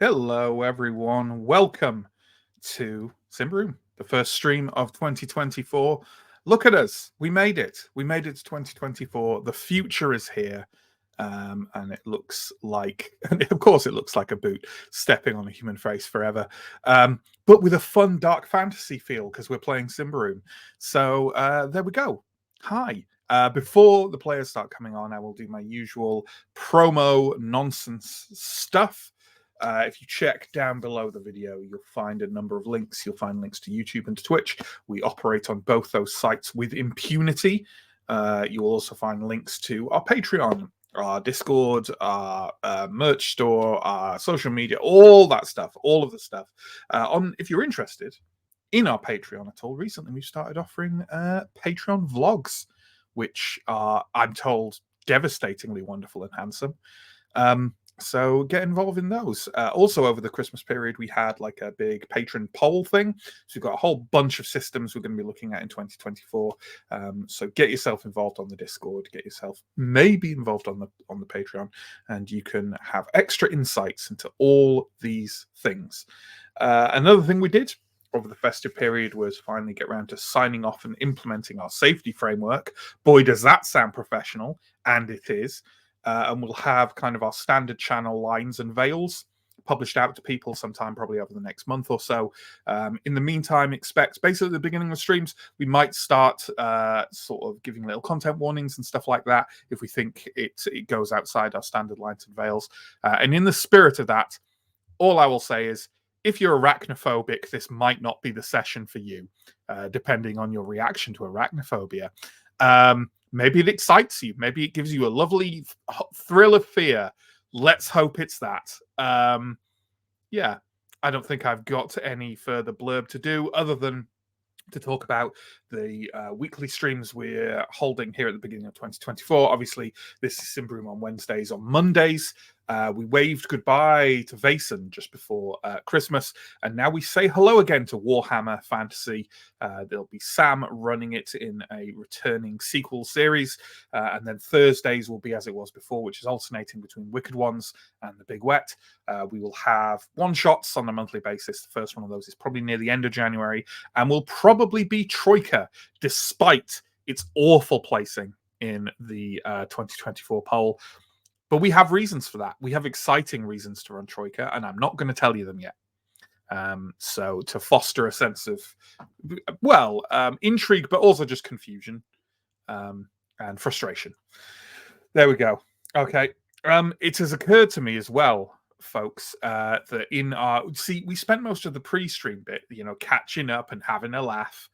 Hello, everyone. Welcome to Symbaroum, the first stream of 2024. Look at us. We made it. We made it to 2024. The future is here. And it looks like, and of course, it looks like a boot stepping on a human face forever, but with a fun dark fantasy feel because we're playing Symbaroum. So there we go. Hi. Before the players start coming on, I will do my usual promo nonsense stuff. If you check down below the video, you'll find a number of links. You'll find links to YouTube and to Twitch. We operate on both those sites with impunity. You'll also find links to our Patreon, our Discord, our merch store, our social media, all that stuff, all of the stuff. If you're interested in our Patreon at all, recently we've started offering Patreon vlogs, which are, I'm told, devastatingly wonderful and handsome. So get involved in those. Also, over the Christmas period, we had like a big patron poll thing. So we've got a whole bunch of systems we're going to be looking at in 2024. So get yourself involved on the Discord. Get yourself maybe involved on the Patreon, and you can have extra insights into all these things. Another thing we did over the festive period was finally get around to signing off and implementing our safety framework. Boy, does that sound professional, and it is. And we'll have kind of our standard channel lines and veils published out to people sometime probably over the next month or so. In the meantime, expect basically at the beginning of streams, we might start sort of giving little content warnings and stuff like that if we think it goes outside our standard lines and veils. And in the spirit of that, all I will say is, if you're arachnophobic, this might not be the session for you, depending on your reaction to arachnophobia. Maybe it excites you. Maybe it gives you a lovely thrill of fear. Let's hope it's that. Yeah, I don't think I've got any further blurb to do other than to talk about the weekly streams we're holding here at the beginning of 2024. Obviously, this is Symbaroum on Wednesdays. On Mondays, we waved goodbye to Vaesen just before Christmas, and now we say hello again to Warhammer Fantasy. There'll be Sam running it in a returning sequel series, and then Thursdays will be as it was before, which is alternating between Wicked Ones and The Big Wet. We will have one-shots on a monthly basis. The first one of those is probably near the end of January, and will probably be Troika, despite its awful placing in the 2024 poll. But we have reasons for that. We have exciting reasons to run Troika, and I'm not going to tell you them yet. So to foster a sense of, intrigue, but also just confusion and frustration. There we go. Okay. It has occurred to me as well, folks, that we spent most of the pre-stream bit, catching up and having a laugh.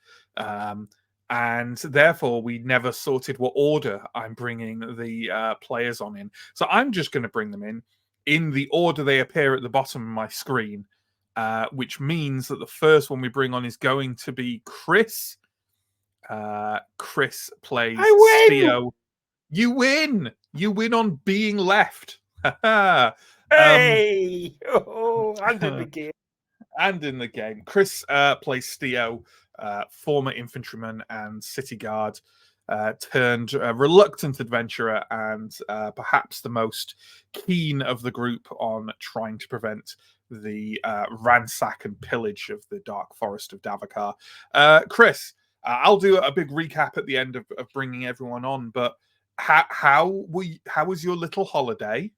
And therefore, we never sorted what order I'm bringing the players on in. So I'm just going to bring them in the order they appear at the bottom of my screen, which means that the first one we bring on is going to be Chris. Chris plays Theo. You win! You win on being left. Hey! And in the game. And in the game. Chris plays Theo, former infantryman and city guard, turned reluctant adventurer, and perhaps the most keen of the group on trying to prevent the ransack and pillage of the dark forest of Davokar. Chris, I'll do a big recap at the end of bringing everyone on, but how was your little holiday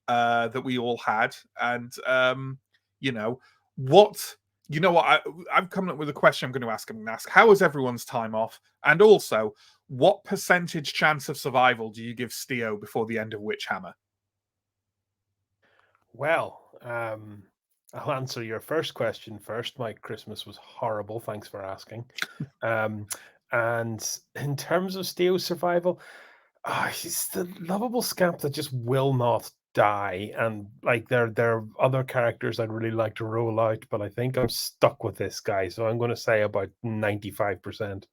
that we all had? And I've come up with a question I'm going to ask. I'm going to ask, how was everyone's time off? And also, what percentage chance of survival do you give Steo before the end of Witchhammer? Well, I'll answer your first question first. My Christmas was horrible. Thanks for asking. And in terms of Steo's survival, he's the lovable scamp that just will not die. And like there are other characters I'd really like to roll out, but I think I'm stuck with this guy. So I'm going to say about 95%.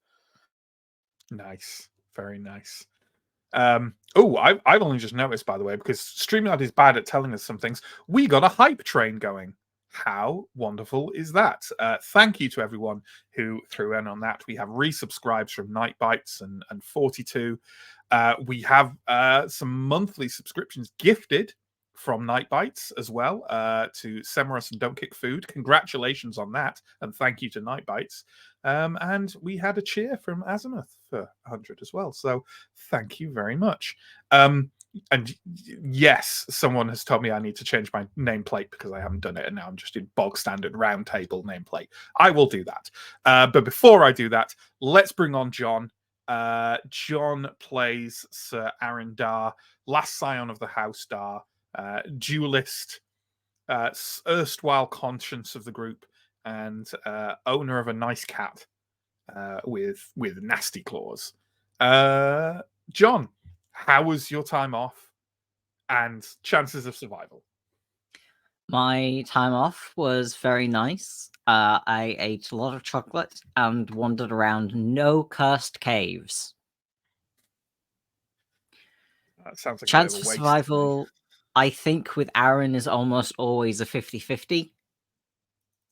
Nice. Very nice. I've only just noticed, by the way, because StreamYard is bad at telling us some things. We got a hype train going. How wonderful is that? Thank you to everyone who threw in on that. We have resubscribes from Night Bites and 42. We have some monthly subscriptions gifted from Night Bites as well to Semoros and Don't Kick Food. Congratulations on that, and thank you to Night Bites. And we had a cheer from Azimuth for 100 as well. So thank you very much. And yes, someone has told me I need to change my nameplate because I haven't done it, and now I'm just in bog standard round table nameplate. I will do that. But before I do that, let's bring on John. John plays Sir Arendar, last scion of the House Dar, duelist, erstwhile conscience of the group, and owner of a nice cat with nasty claws. John, how was your time off and chances of survival? My time off was very nice. I ate a lot of chocolate and wandered around no cursed caves. That sounds like Chance a bit for of a waste. survival, I think, with Aaron is almost always a 50-50.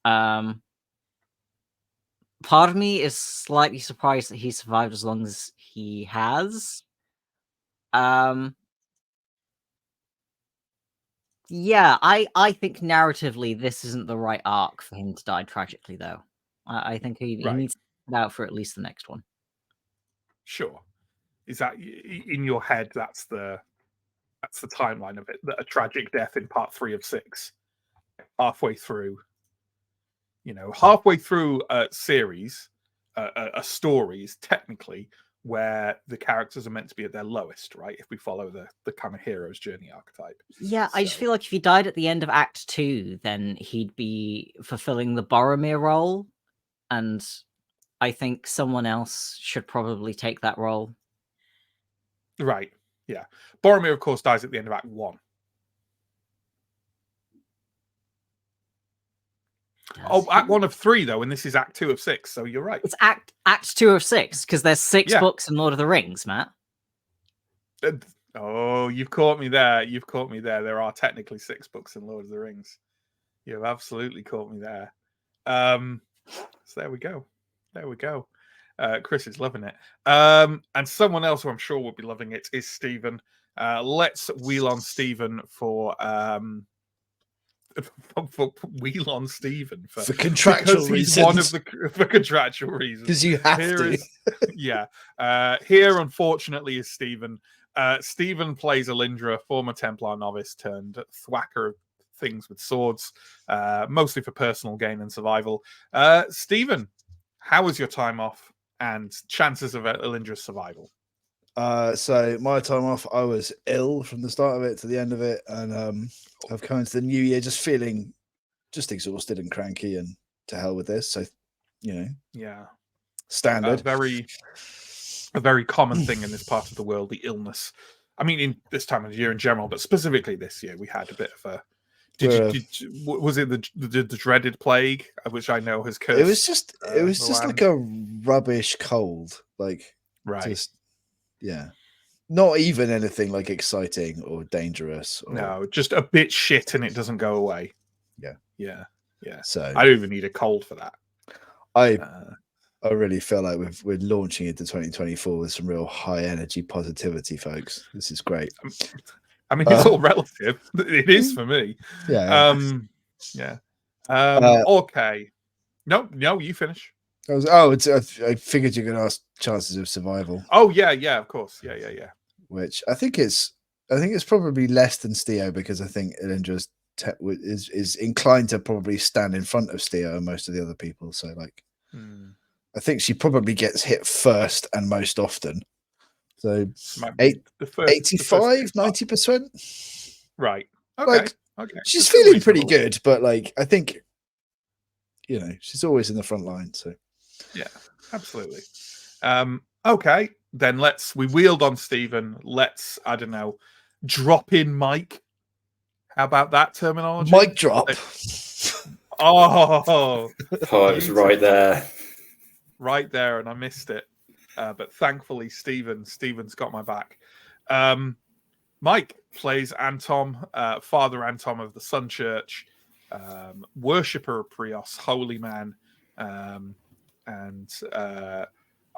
Part of me is slightly surprised that he survived as long as he has. Yeah, I think narratively this isn't the right arc for him to die tragically, though. I think he Right. needs to get out for at least the next one. Sure. Is that in your head? That's the timeline of it. That a tragic death in part 3 of 6, halfway through. Halfway through a series, a story is technically where the characters are meant to be at their lowest, right? If we follow the kind of hero's journey archetype. Yeah, I just feel like if he died at the end of Act 2, then he'd be fulfilling the Boromir role, and I think someone else should probably take that role. Right, yeah. Boromir, of course, dies at the end of Act 1. Act 1 of 3, though, and this is Act 2 of 6, so you're right. It's Act 2 of 6, because there's 6 books in Lord of the Rings, Matt. Oh, you've caught me there. There are technically 6 books in Lord of the Rings. You've absolutely caught me there. So there we go. Chris is loving it. And someone else who I'm sure will be loving it is Stephen. Let's wheel on Stephen for wheel on Stephen for contractual reasons. For contractual reasons, because you have to. Here, unfortunately, is Stephen. Stephen plays Alindra, former Templar novice turned thwacker of things with swords, mostly for personal gain and survival. Stephen, how was your time off and chances of Alindra's survival? So my time off, I was ill from the start of it to the end of it, and I've come into the new year just feeling just exhausted and cranky, and to hell with this. So, standard. A very common thing in this part of the world, the illness. I mean, in this time of the year in general, but specifically this year, we had a bit of a. Was it the dreaded plague, which I know has cursed? It was just like a rubbish cold, like not even anything like exciting or dangerous. No, just a bit shit, and it doesn't go away. Yeah. So I don't even need a cold for that. I really feel like we're launching into 2024 with some real high energy positivity, folks. This is great. I mean, it's all relative. It is for me. Yeah. Okay. No, you finish. I figured you're going to ask chances of survival. Oh yeah, of course. Yeah. Which I think it's probably less than Steo, because I think Alindra is inclined to probably stand in front of Steo and most of the other people. So I think she probably gets hit first and most often. So 85, 90%. Right. Okay. She's feeling pretty good, but I think she's always in the front line. So yeah, absolutely. Okay, then we wheeled on Stephen. Let's, I don't know, drop in Mike. How about that terminology? Mic drop. Oh, it was right there. Right there, and I missed it. But thankfully, Stephen's got my back. Mike plays Antom, Father Antom of the Sun Church, worshipper of Prios, holy man, and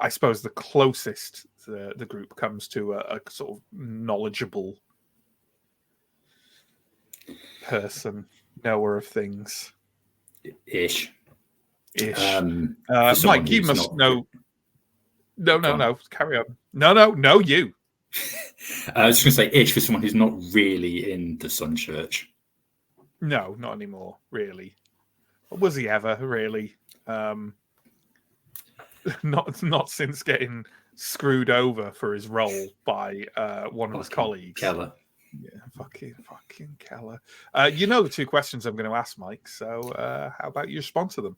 I suppose the closest the group comes to a sort of knowledgeable person, knower of things? Ish. Ish. For someone Mike, you who's must not- know. No, Go on. carry on. No, you. I was just going to say ish for someone who's not really in the Sun Church. No, not anymore, really. Or was he ever, really? Not since getting screwed over for his role by one of his colleagues. Keller. Yeah, fucking Keller. The two questions I'm going to ask, Mike. So how about you respond to them?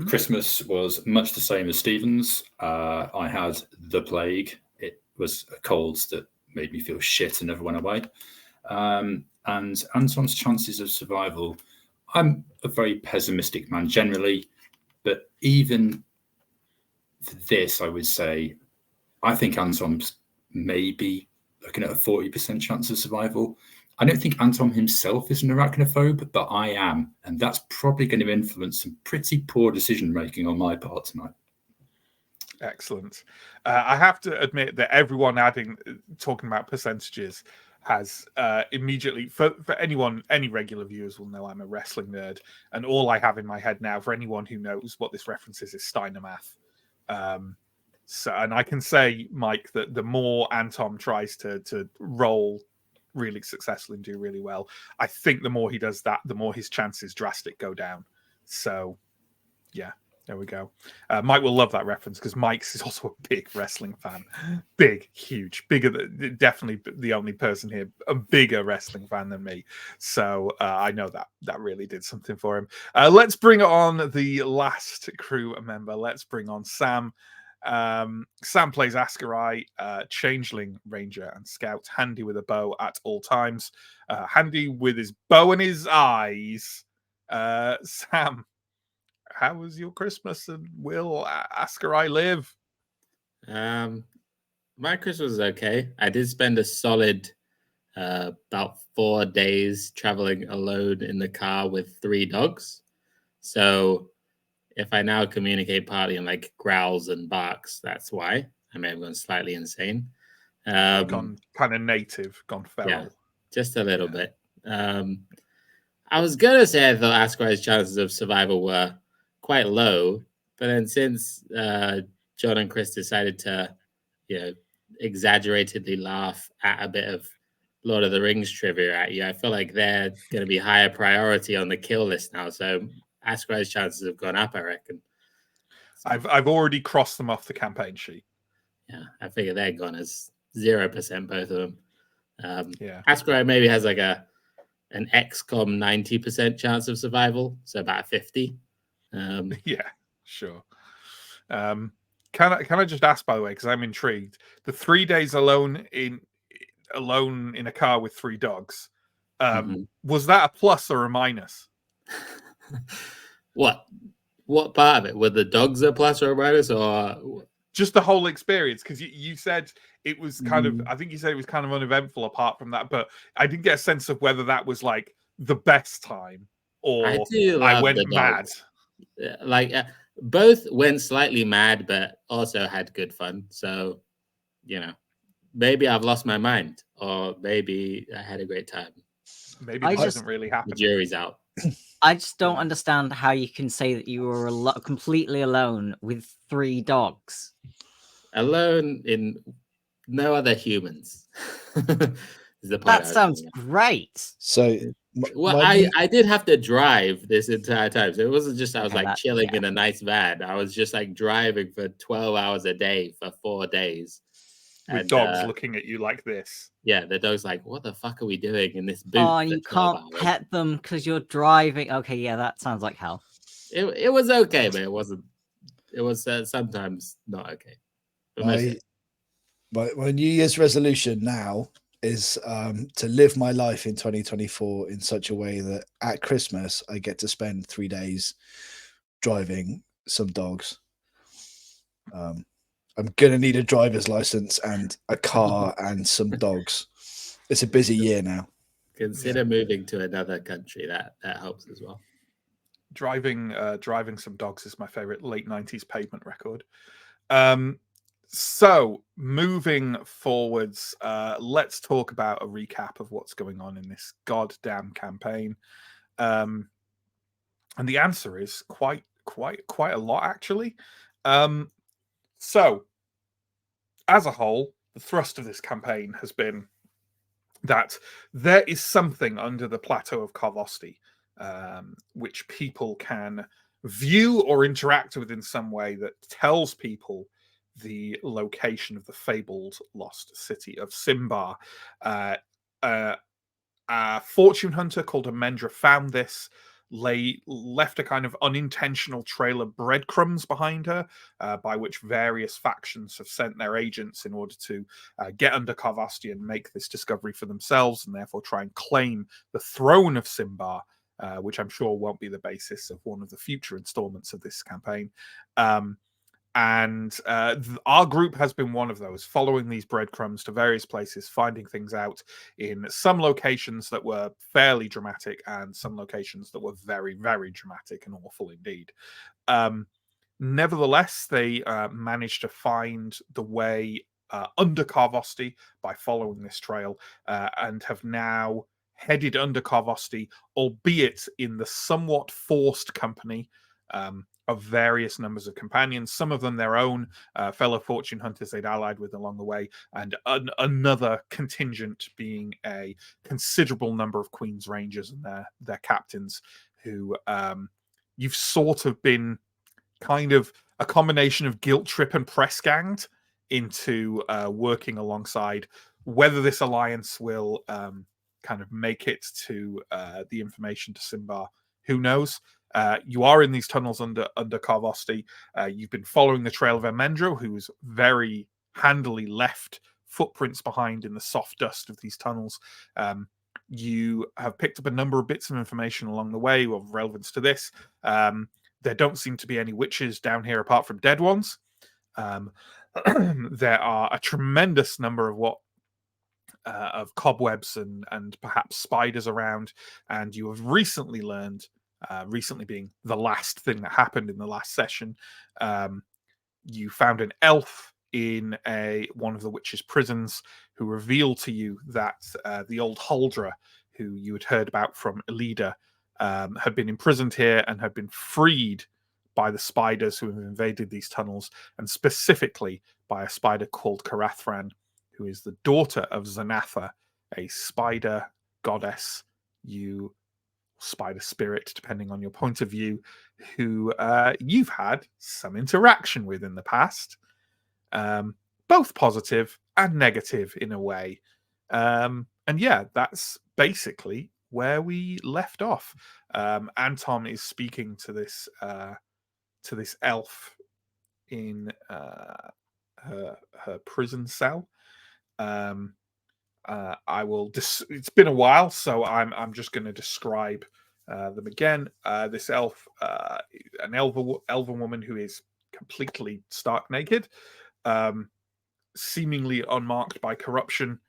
Christmas was much the same as Stephen's. I had the plague. It was a cold that made me feel shit and never went away. And Anton's chances of survival, I'm a very pessimistic man generally, but even for this, I would say, I think Anton's maybe looking at a 40% chance of survival. I don't think Anton himself is an arachnophobe, but I am. And that's probably going to influence some pretty poor decision-making on my part tonight. Excellent. I have to admit that everyone talking about percentages has immediately, for anyone, any regular viewers will know I'm a wrestling nerd. And all I have in my head now, for anyone who knows what this reference is Steiner math. And I can say, Mike, that the more Anton tries to roll really successfully and do really well, I think the more he does that, the more his chances drastic go down. So, yeah, there we go. Mike will love that reference because Mike's is also a big wrestling fan. Big, huge, bigger than, definitely the only person here, a bigger wrestling fan than me. So I know that really did something for him. Let's bring on the last crew member. Let's bring on Sam. Sam plays Ascarai, Changeling, Ranger, and Scout, handy with a bow at all times. Handy with his bow and his eyes. Sam, how was your Christmas, and will Ascarai live? My Christmas was okay. I did spend a solid about 4 days traveling alone in the car with 3 dogs. So if I now communicate partly in like growls and barks, that's why. I may have gone slightly insane. Gone kind of native, gone feral. Yeah, just a little bit. I was going to say I thought Ascarai's chances of survival were quite low, but then since John and Chris decided to, exaggeratedly laugh at a bit of Lord of the Rings trivia at you, I feel like they're going to be higher priority on the kill list now. So Ascarai's chances have gone up, I reckon. So, I've already crossed them off the campaign sheet. Yeah, I figure they're gone as 0%, both of them. Ascarai maybe has like an XCOM 90% chance of survival, so about 50. Yeah, sure. Can I just ask, by the way, because I'm intrigued, the 3 days alone in a car with 3 dogs, was that a plus or a minus? What part of it? Were the dogs a plus or a minus, or just the whole experience? Because you said it was kind of, I think you said it was kind of uneventful apart from that, but I didn't get a sense of whether that was like the best time or I went mad. Both went slightly mad, but also had good fun. So, maybe I've lost my mind, or maybe I had a great time. Maybe it doesn't really happen. The jury's out. I just don't understand how you can say that you were completely alone with 3 dogs. Alone in no other humans. That sounds great. So, I did have to drive this entire time. So it wasn't just I was like chilling in a nice van. I was just like driving for 12 hours a day for 4 days. With dogs looking at you like this. Yeah, the dog's like, what the fuck are we doing in this boot? Oh, you can't pet them because you're driving. Okay, yeah, that sounds like hell. It was okay, but it wasn't. It was sometimes not okay. My New Year's resolution now is to live my life in 2024 in such a way that at Christmas I get to spend 3 days driving some dogs. I'm gonna need a driver's license and a car and some dogs. It's a busy year now. Consider moving to another country. That helps as well. Driving some dogs is my favorite late 90s pavement record. So, moving forwards, let's talk about a recap of what's going on in this goddamn campaign. And the answer is quite a lot, actually. So, as a whole, the thrust of this campaign has been that there is something under the plateau of Karvosti, which people can view or interact with in some way that tells people the location of the fabled lost city of Symbar. A fortune hunter called Amendra found this, left a kind of unintentional trail of breadcrumbs behind her, by which various factions have sent their agents in order to get under Karvosti and make this discovery for themselves, and therefore try and claim the throne of Symbar, which I'm sure won't be the basis of one of the future installments of this campaign. And our group has been one of those, following these breadcrumbs to various places, finding things out in some locations that were fairly dramatic and some locations that were very, very dramatic and awful indeed. Nevertheless, they managed to find the way under Karvosti by following this trail, and have now headed under Karvosti, albeit in the somewhat forced company of various numbers of companions, some of them their own fellow fortune hunters they'd allied with along the way, and another contingent being a considerable number of Queen's Rangers and their captains, who you've sort of been kind of a combination of guilt trip and press ganged into working alongside. Whether this alliance will kind of make it to the information to Symbar, who knows? You are in these tunnels under Karvosti. You've been following the trail of Amendro, who's very handily left footprints behind in the soft dust of these tunnels. You have picked up a number of bits of information along the way of relevance to this. There don't seem to be any witches down here apart from dead ones. There are a tremendous number of cobwebs and perhaps spiders around, and you have recently learned, recently being the last thing that happened in the last session, you found an elf in one of the witches' prisons who revealed to you that the old Huldra, who you had heard about from Elida, had been imprisoned here and had been freed by the spiders who have invaded these tunnels, and specifically by a spider called Karathran, who is the daughter of Zanatha, a spider goddess, spider spirit, depending on your point of view, who you've had some interaction with in the past, both positive and negative in a way. And yeah, that's basically where we left off. Anton is speaking to this elf in her prison cell. I will. It's been a while, so I'm just going to describe them again. This elf, an elven woman who is completely stark naked, seemingly unmarked by corruption,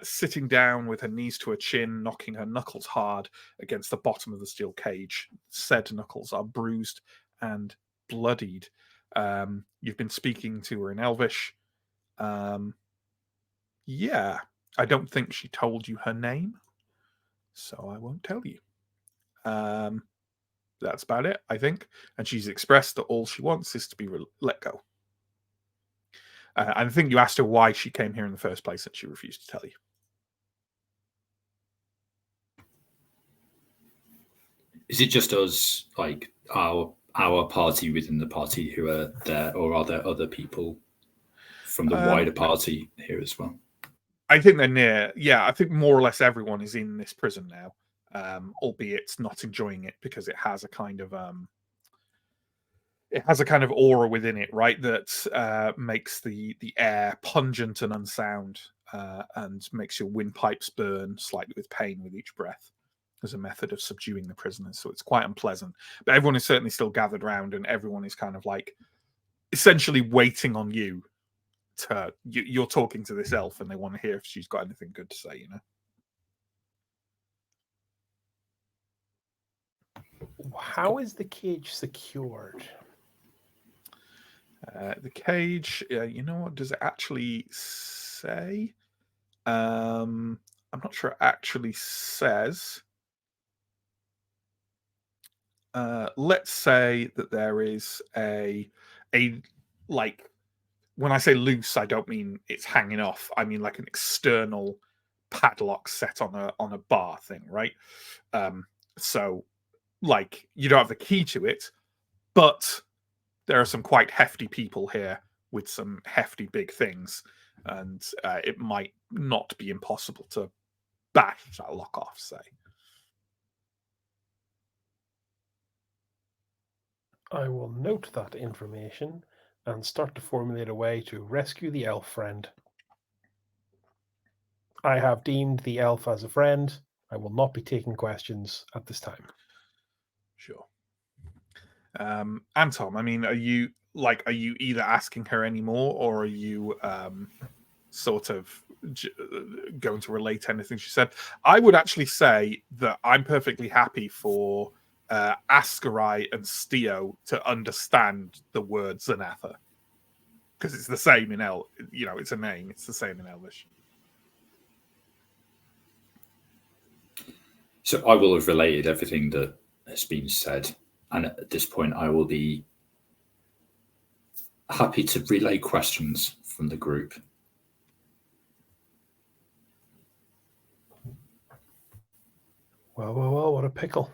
sitting down with her knees to her chin, knocking her knuckles hard against the bottom of the steel cage. Said knuckles are bruised and bloodied. You've been speaking to her in Elvish. Yeah, I don't think she told you her name, so I won't tell you. That's about it, I think. And she's expressed that all she wants is to be let go. I think you asked her why she came here in the first place, and she refused to tell you. Is it just us, like our party within the party who are there, or are there other people from the wider party here as well? I think they're near. Yeah, I think more or less everyone is in this prison now, albeit not enjoying it because it has a kind of aura within it, right? That makes the air pungent and unsound, and makes your windpipes burn slightly with pain with each breath, as a method of subduing the prisoners. So it's quite unpleasant. But everyone is certainly still gathered around, and everyone is kind of like essentially waiting on you. You're talking to this elf, and they want to hear if she's got anything good to say. You know. How is the cage secured? The cage, you know what does it actually say? I'm not sure it actually says. Let's say that there is a like, when I say loose, I don't mean it's hanging off. I mean like an external padlock set on a bar thing, right? So like you don't have the key to it, but there are some quite hefty people here with some hefty big things, and it might not be impossible to bash that lock off, say. I will note that information and start to formulate a way to rescue the elf friend. I have deemed the elf as a friend. I will not be taking questions at this time. Sure. Anton, I mean, are you either asking her anymore, or are you sort of going to relate anything she said? I would actually say that I'm perfectly happy for Ascarai and Steo to understand the word Zanatha, because it's the same in it's a name. It's the same in Elvish. So I will have related everything that has been said, and at this point I will be happy to relay questions from the group. Well, what a pickle.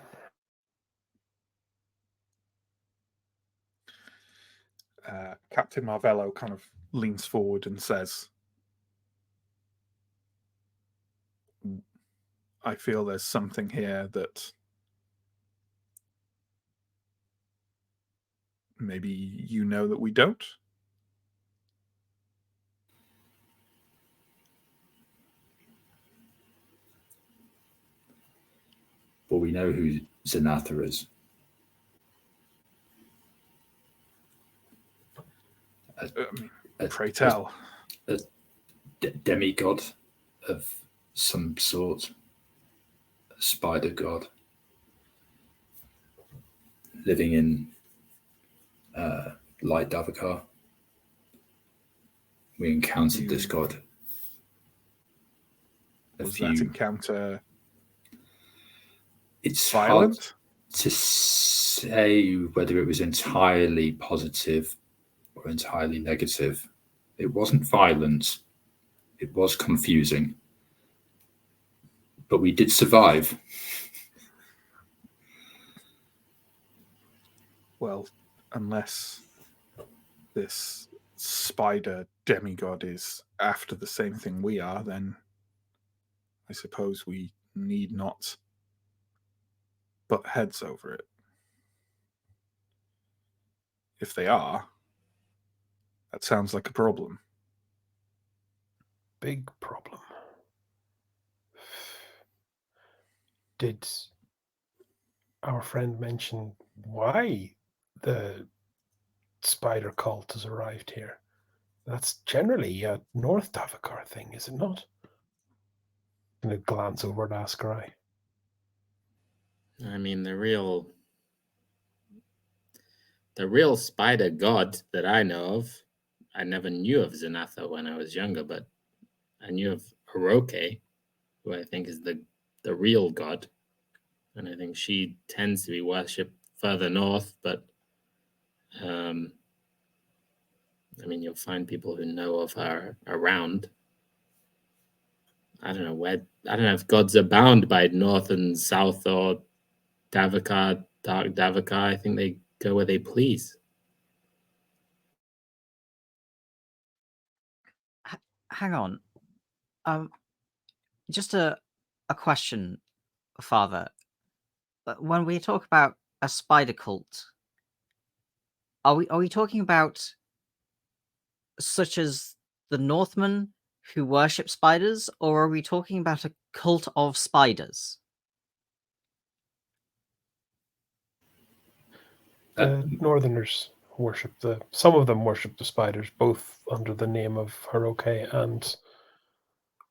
Captain Marvello kind of leans forward and says, I feel there's something here that maybe you know that we don't. But we know who Zanatha is. Pray tell. A demigod of some sort, a spider god, living in Light Davakar. We encountered this god. Was that encounter It's violent? hard to say whether it was entirely positive or entirely negative. It wasn't violent. It was confusing. But we did survive. Well, unless this spider demigod is after the same thing we are, then I suppose we need not butt heads over it. If they are, that sounds like a problem. Big problem. Did our friend mention why the spider cult has arrived here? That's generally a North Davakar thing, is it not? I'm going to glance over at Ascarai. I mean, the real spider god that I know of, I never knew of Zanatha when I was younger, but I knew of Oroke, who I think is the real god. And I think she tends to be worshipped further north, but I mean, you'll find people who know of her around. I don't know if gods are bound by north and south or Davakar, Dark Davakar. I think they go where they please. Hang on. Just a question, Father. When we talk about a spider cult, are we talking about such as the Northmen who worship spiders, or are we talking about a cult of spiders? The Northerners some of them worship the spiders, both under the name of Oroke, and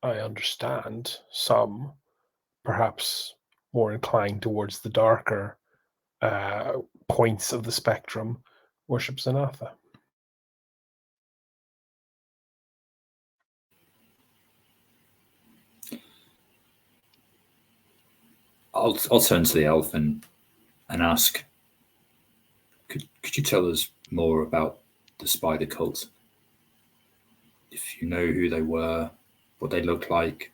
I understand some, perhaps more inclined towards the darker points of the spectrum, worship Zanatha. I'll turn to the elf and ask, could you tell us more about the spider cult? If you know who they were, what they looked like,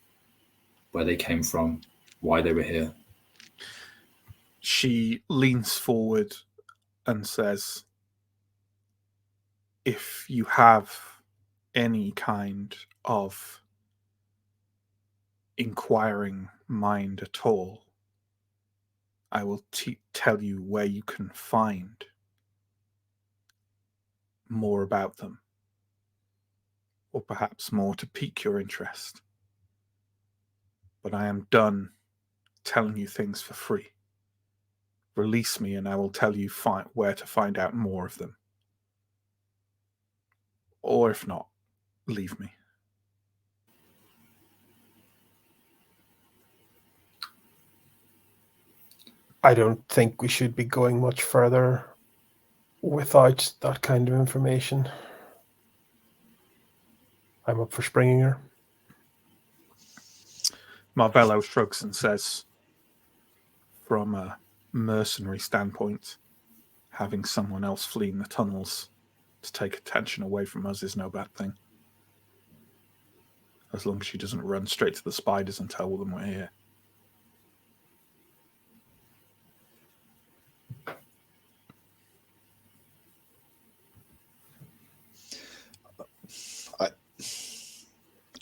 where they came from, why they were here. She leans forward and says, if you have any kind of inquiring mind at all, I will tell you where you can find more about them, or perhaps more to pique your interest. But I am done telling you things for free. Release me and I will tell you where to find out more of them. Or if not, leave me. I don't think we should be going much further without that kind of information. I'm up for springing her. Marbello shrugs and says, from a mercenary standpoint, having someone else fleeing the tunnels to take attention away from us is no bad thing. As long as she doesn't run straight to the spiders and tell them we're here.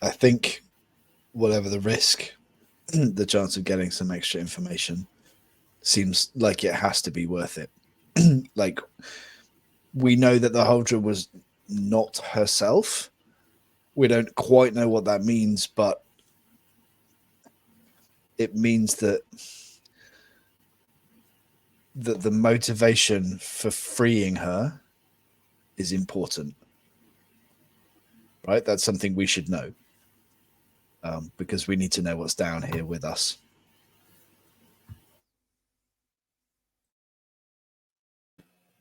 I think whatever the risk, the chance of getting some extra information seems like it has to be worth it. Like, we know that the Huldra was not herself. We don't quite know what that means, but it means that the motivation for freeing her is important. Right? That's something we should know. Because we need to know what's down here with us.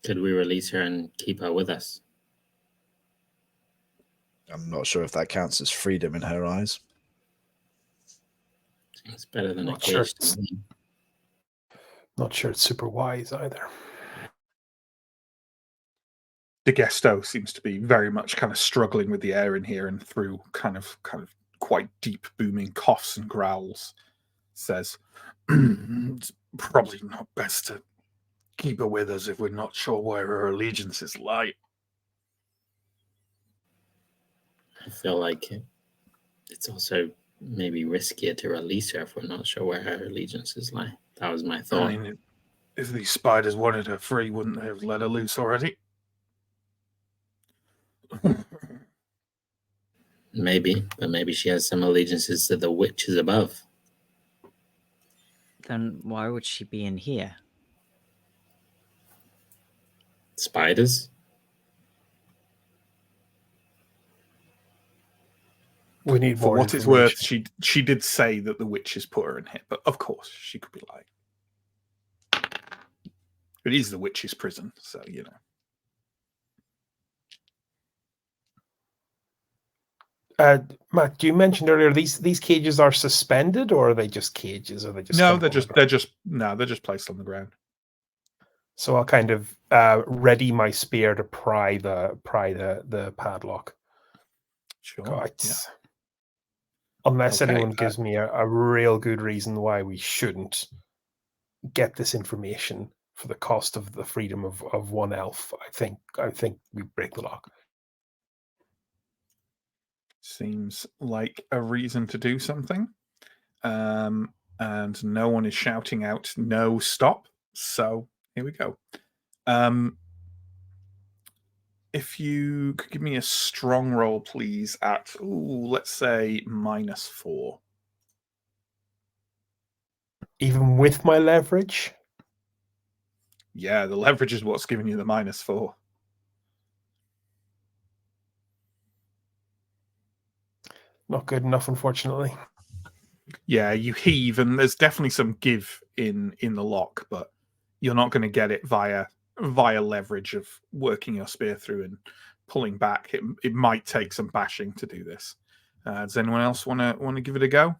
Could we release her and keep her with us? I'm not sure if that counts as freedom in her eyes. It's better than Not a sure cage. it's- Not sure it's super wise either. De Gesto seems to be very much kind of struggling with the air in here, and through kind of quite deep booming coughs and growls, says, it's probably not best to keep her with us if we're not sure where her allegiances lie. I feel like it's also maybe riskier to release her if we're not sure where her allegiances lie. That was my thought. I mean, if these spiders wanted her free, wouldn't they have let her loose already? Maybe, but maybe she has some allegiances to the witches above. Then why would she be in here? Spiders? We need For more what it's worth, information. she did say that the witches put her in here, but of course she could be lying. It is the witches' prison, so you know. Matt, you mentioned earlier these cages are suspended, or are they just cages? Or they just No, come they're from the just ground? they're just placed on the ground. So I'll kind of ready my spear to pry the padlock. Sure. God. Yeah. Unless Okay, anyone gives me a real good reason why we shouldn't get this information for the cost of the freedom of one elf, I think we break the lock. Seems like a reason to do something. And no one is shouting out no stop. So here we go. If you could give me a strong roll, please, at let's say -4. Even with my leverage? Yeah, the leverage is what's giving you the -4. Not good enough, unfortunately. Yeah, you heave, and there's definitely some give in the lock, but you're not going to get it via leverage of working your spear through and pulling back. It might take some bashing to do this. Does anyone else want to give it a go?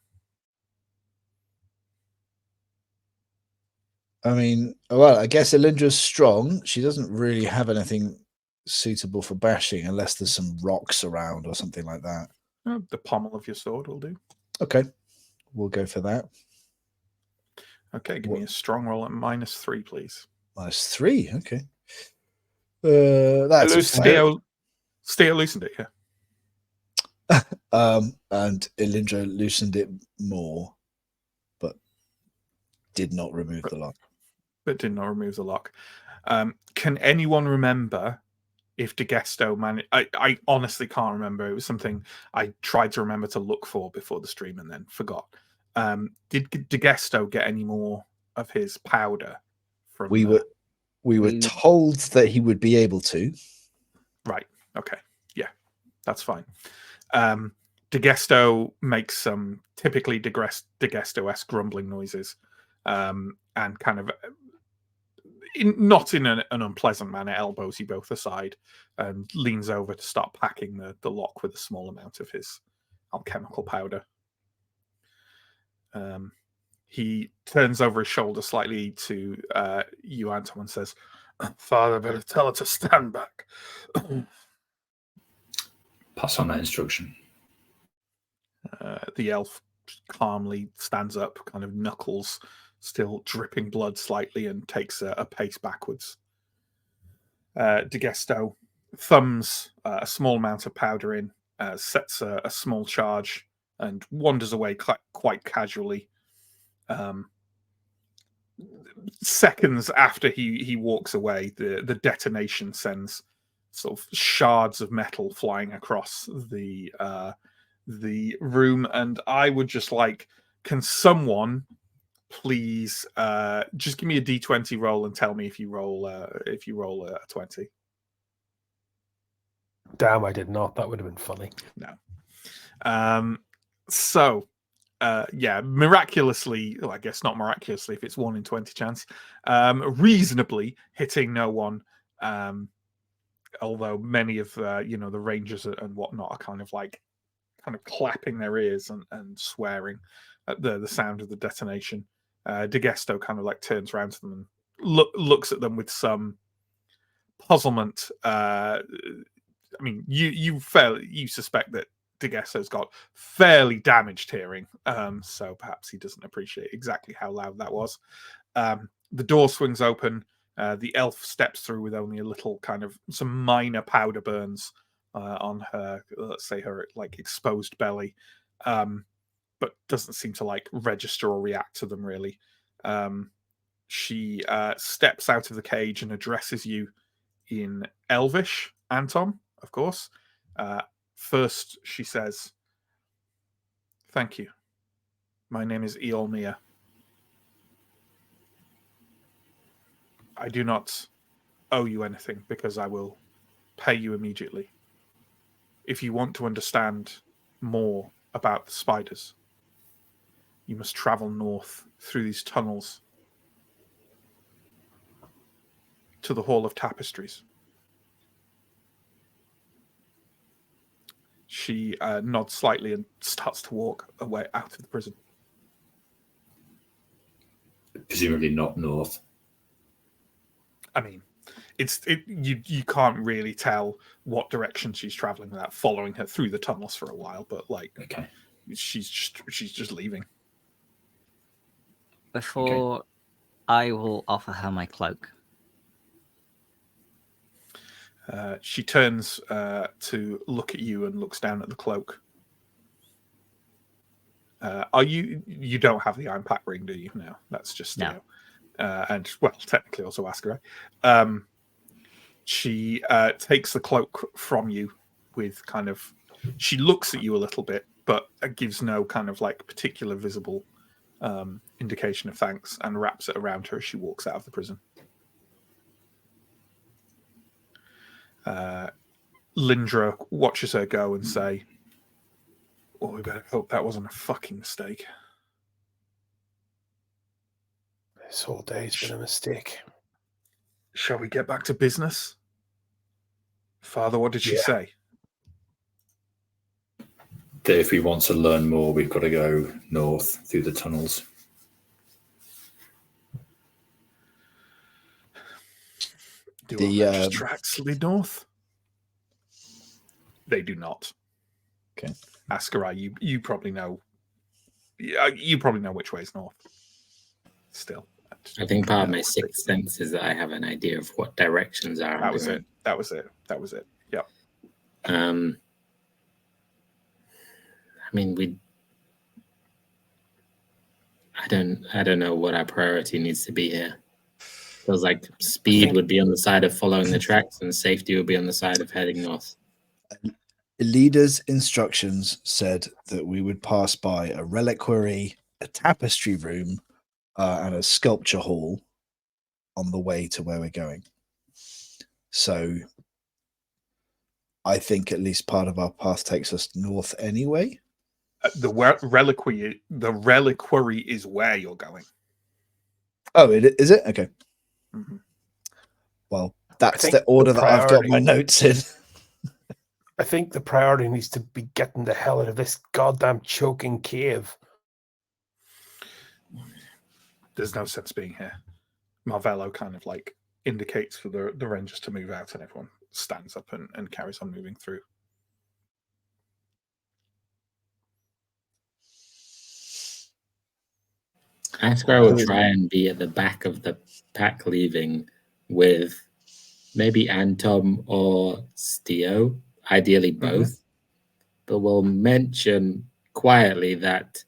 I mean, well, I guess Elindra's strong. She doesn't really have anything suitable for bashing unless there's some rocks around or something like that. The pommel of your sword will do. Okay, we'll go for that. Okay, give me a strong roll at -3, please. -3, okay. That's a fail. Steo loosened it, yeah. And Elindra loosened it more, but did not remove the lock. But did not remove the lock. Can anyone remember if DeGesto managed? I honestly can't remember. It was something I tried to remember to look for before the stream and then forgot. Did DeGesto get any more of his powder from? We were told that he would be able to. Right. Okay. Yeah, that's fine. DeGesto makes some typically DeGesto-esque grumbling noises, and kind of not in an unpleasant manner, elbows you both aside and leans over to start packing the lock with a small amount of his alchemical powder. He turns over his shoulder slightly to you, Anton, and says, "Father, better tell her to stand back." Pass on that instruction. The elf calmly stands up, kind of knuckles still dripping blood slightly, and takes a pace backwards. DeGesto thumbs a small amount of powder in, sets a small charge, and wanders away quite casually. Seconds after he walks away, the detonation sends sort of shards of metal flying across the room, and I would just like, can someone please just give me a d20 roll and tell me if you roll a 20. Damn, I did not. That would have been funny. No. So yeah, miraculously, well, I guess not miraculously if it's 1 in 20 chance, reasonably hitting no one, although many of the rangers and whatnot are kind of clapping their ears and swearing at the sound of the detonation. DeGesto kind of like turns around to them and looks at them with some puzzlement. I mean, you suspect that DeGesto's got fairly damaged hearing, so perhaps he doesn't appreciate exactly how loud that was. The door swings open. The elf steps through with only a little kind of some minor powder burns on her, let's say her like exposed belly, but doesn't seem to like register or react to them really. She steps out of the cage and addresses you in Elvish, Anton, of course. First, she says, "Thank you. My name is Eolmia. I do not owe you anything because I will pay you immediately. If you want to understand more about the spiders, you must travel north through these tunnels to the Hall of Tapestries." She nods slightly and starts to walk away out of the prison. Presumably not north. I mean, you can't really tell what direction she's traveling without following her through the tunnels for a while, but like, okay, she's just leaving. Before I will offer her my cloak. She turns to look at you and looks down at the cloak. Are you don't have the iron pack ring, do you? No, that's just no. And well, technically also Askarai. She takes the cloak from you with kind of, she looks at you a little bit, but gives no kind of like particular visible indication of thanks, and wraps it around her as she walks out of the prison. Lindra watches her go and say, "Well, we better hope that wasn't a fucking mistake." This whole day's been a mistake. Shall we get back to business? Father, what did she say? That if we want to learn more, we've got to go north through the tunnels. Do The, our Avengers tracks lead north? They do not. Okay. Ascarai, you probably know. You probably know which way is north. Still, I think part of my sixth sense is that I have an idea of what directions are. That was it. That was it. That was it. Yep. I mean, I don't know what our priority needs to be here. Feels like speed would be on the side of following the tracks, and safety would be on the side of heading north. Leader's instructions said that we would pass by a reliquary, a tapestry room, and a sculpture hall on the way to where we're going. So I think at least part of our path takes us north anyway. The reliquary is where you're going. Oh, is it? Okay. Mm-hmm. Well, that's the order that I've got my notes in. I think the priority needs to be getting the hell out of this goddamn choking cave. There's no sense being here. Marvello kind of like indicates for the Rangers to move out, and everyone stands up and carries on moving through. Ascar will try and be at the back of the pack leaving with maybe Antom or Stio, ideally both. But we'll mention quietly that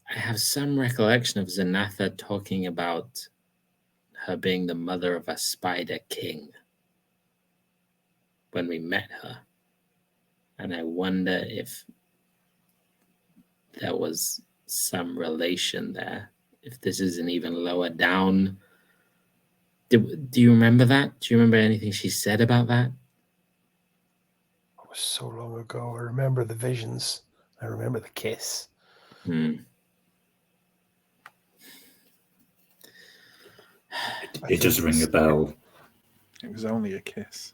I have some recollection of Zanatha talking about her being the mother of a spider king when we met her. And I wonder if there was some relation there, if this isn't even lower down. Do you remember that? Do you remember anything she said about that? It was so long ago. I remember the visions. I remember the kiss. It does ring a bell. It was only a kiss.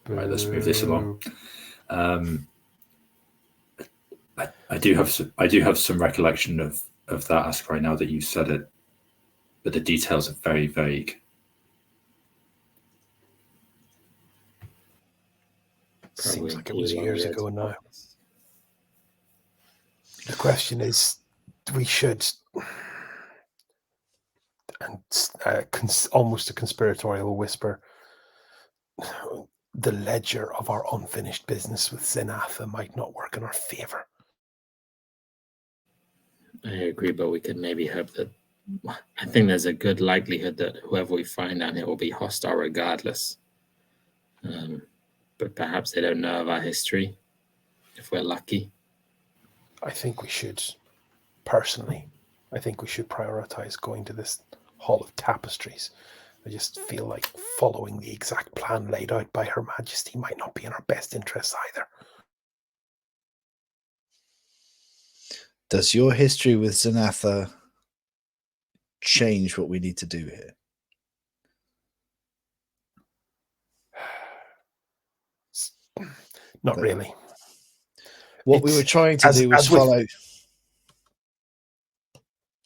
Right, let's move this along. I do have some recollection of that ask right now that you said it, but the details are very vague. Seems like it was years ago now. The question is, we should, and almost a conspiratorial whisper, the ledger of our unfinished business with Zanatha might not work in our favor. I agree, but we could maybe hope that. I think there's a good likelihood that whoever we find down here will be hostile regardless. But perhaps they don't know of our history, if we're lucky. I think we should, personally, prioritize going to this Hall of Tapestries. I just feel like following the exact plan laid out by Her Majesty might not be in our best interests either. Does your history with Zanatha change what we need to do here? Not really. What we were trying to do was follow.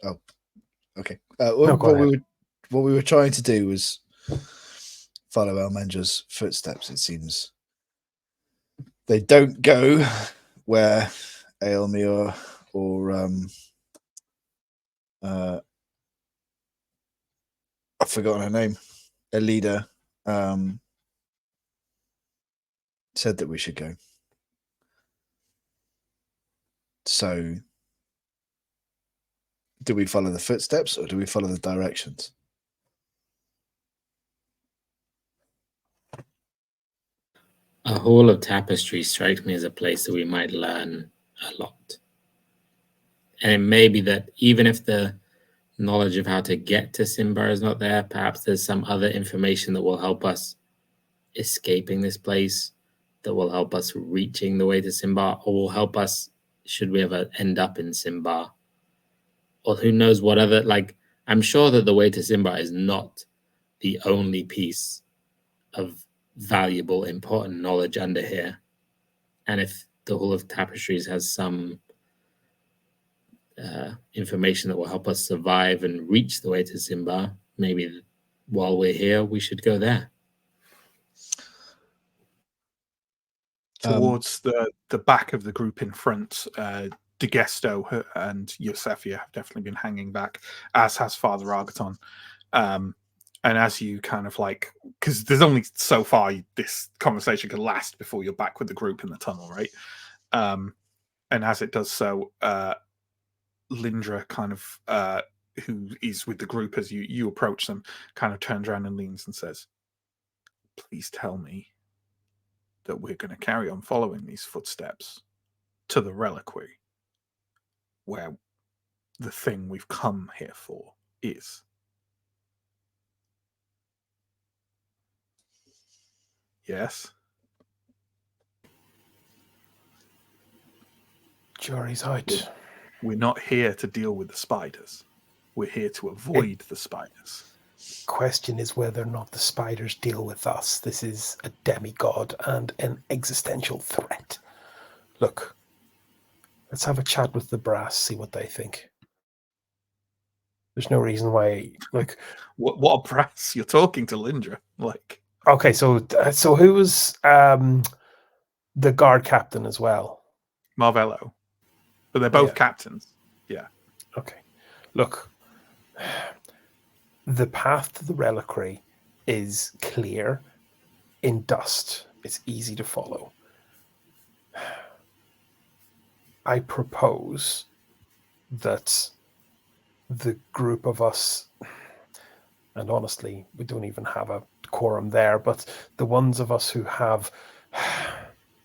Oh, okay. What we were trying to do was follow Elmendra's footsteps. It seems they don't go where Aelmir or I've forgotten her name. Elida said that we should go. So, do we follow the footsteps or do we follow the directions? A Hall of Tapestry strikes me as a place that we might learn a lot. And it may be that even if the knowledge of how to get to Symbaroum is not there, perhaps there's some other information that will help us escaping this place, that will help us reaching the way to Symbar, or will help us should we ever end up in Symbar. Or who knows what other, like, I'm sure that the way to Symbar is not the only piece of valuable, important knowledge under here. And if the Hall of Tapestries has some information that will help us survive and reach the way to Symbar, maybe while we're here, we should go there. Towards the back of the group in front, DeGesto and Yosefia have definitely been hanging back, as has Father Argaton. And as you kind of like, because there's only so far this conversation can last before you're back with the group in the tunnel, right? And as it does so, Lindra kind of, who is with the group as you approach them, kind of turns around and leans and says, "Please tell me that we're going to carry on following these footsteps to the Reliquary, where the thing we've come here for is." Yes? Jury's out. We're not here to deal with the spiders. We're here to avoid the spiders. Question is whether or not the spiders deal with us. This is a demigod and an existential threat. Look, let's have a chat with the brass, see what they think. There's no reason why, like... What a brass? You're talking to Lindra. Like... Okay, so who was the guard captain as well? Marvello. But they're both captains. Yeah. Okay. Look, the path to the Reliquary is clear in dust. It's easy to follow. I propose that the group of us, and honestly, we don't even have a quorum there, but the ones of us who have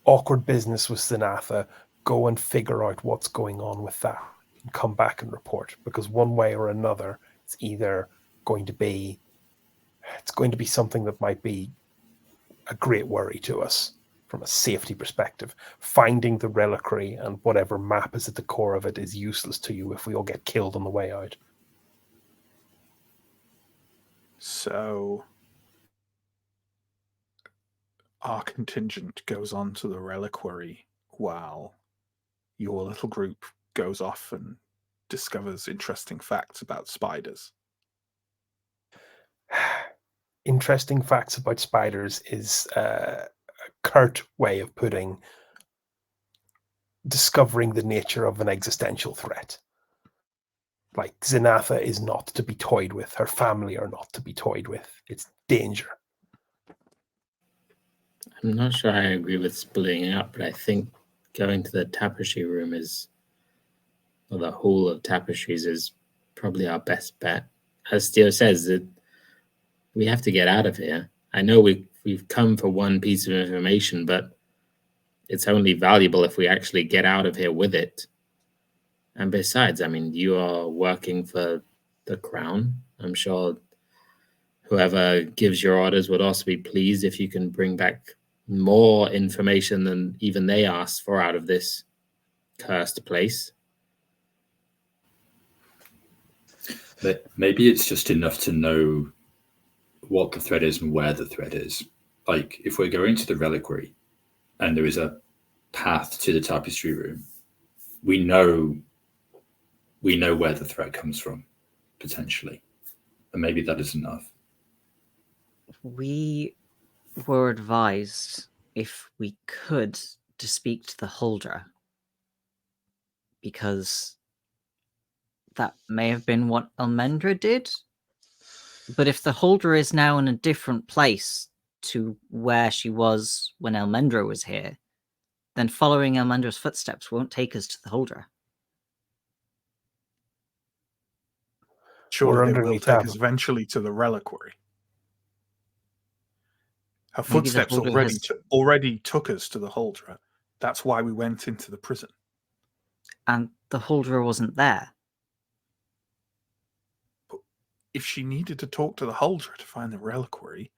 awkward business with Zenatha go and figure out what's going on with that and come back and report, because one way or another, it's either going to be something that might be a great worry to us from a safety perspective. Finding the Reliquary and whatever map is at the core of it is useless to you if we all get killed on the way out. So our contingent goes on to the Reliquary while your little group goes off and discovers interesting facts about spiders. Interesting facts about spiders is a curt way of putting discovering the nature of an existential threat. Like, Zenatha is not to be toyed with. Her family are not to be toyed with. It's danger. I'm not sure I agree with splitting it up, but I think going to the tapestry room or the hall of tapestries is probably our best bet. As Theo says, that we have to get out of here. I know we've come for one piece of information, but it's only valuable if we actually get out of here with it. And besides, I mean, you are working for the crown. I'm sure whoever gives your orders would also be pleased if you can bring back more information than even they asked for out of this cursed place. But maybe it's just enough to know what the threat is and where the threat is. Like, if we're going to the Reliquary and there is a path to the tapestry room, we know where the threat comes from, potentially. And maybe that is enough. We were advised, if we could, to speak to the Huldra, because that may have been what Elmendra did. But if the Huldra is now in a different place to where she was when Elmendra was here, then following Elmendra's footsteps won't take us to the Huldra. Surely they will take us eventually to the Reliquary. Her footsteps already took us to the Huldra. That's why we went into the prison. And the Huldra wasn't there. But if she needed to talk to the Huldra to find the Reliquary,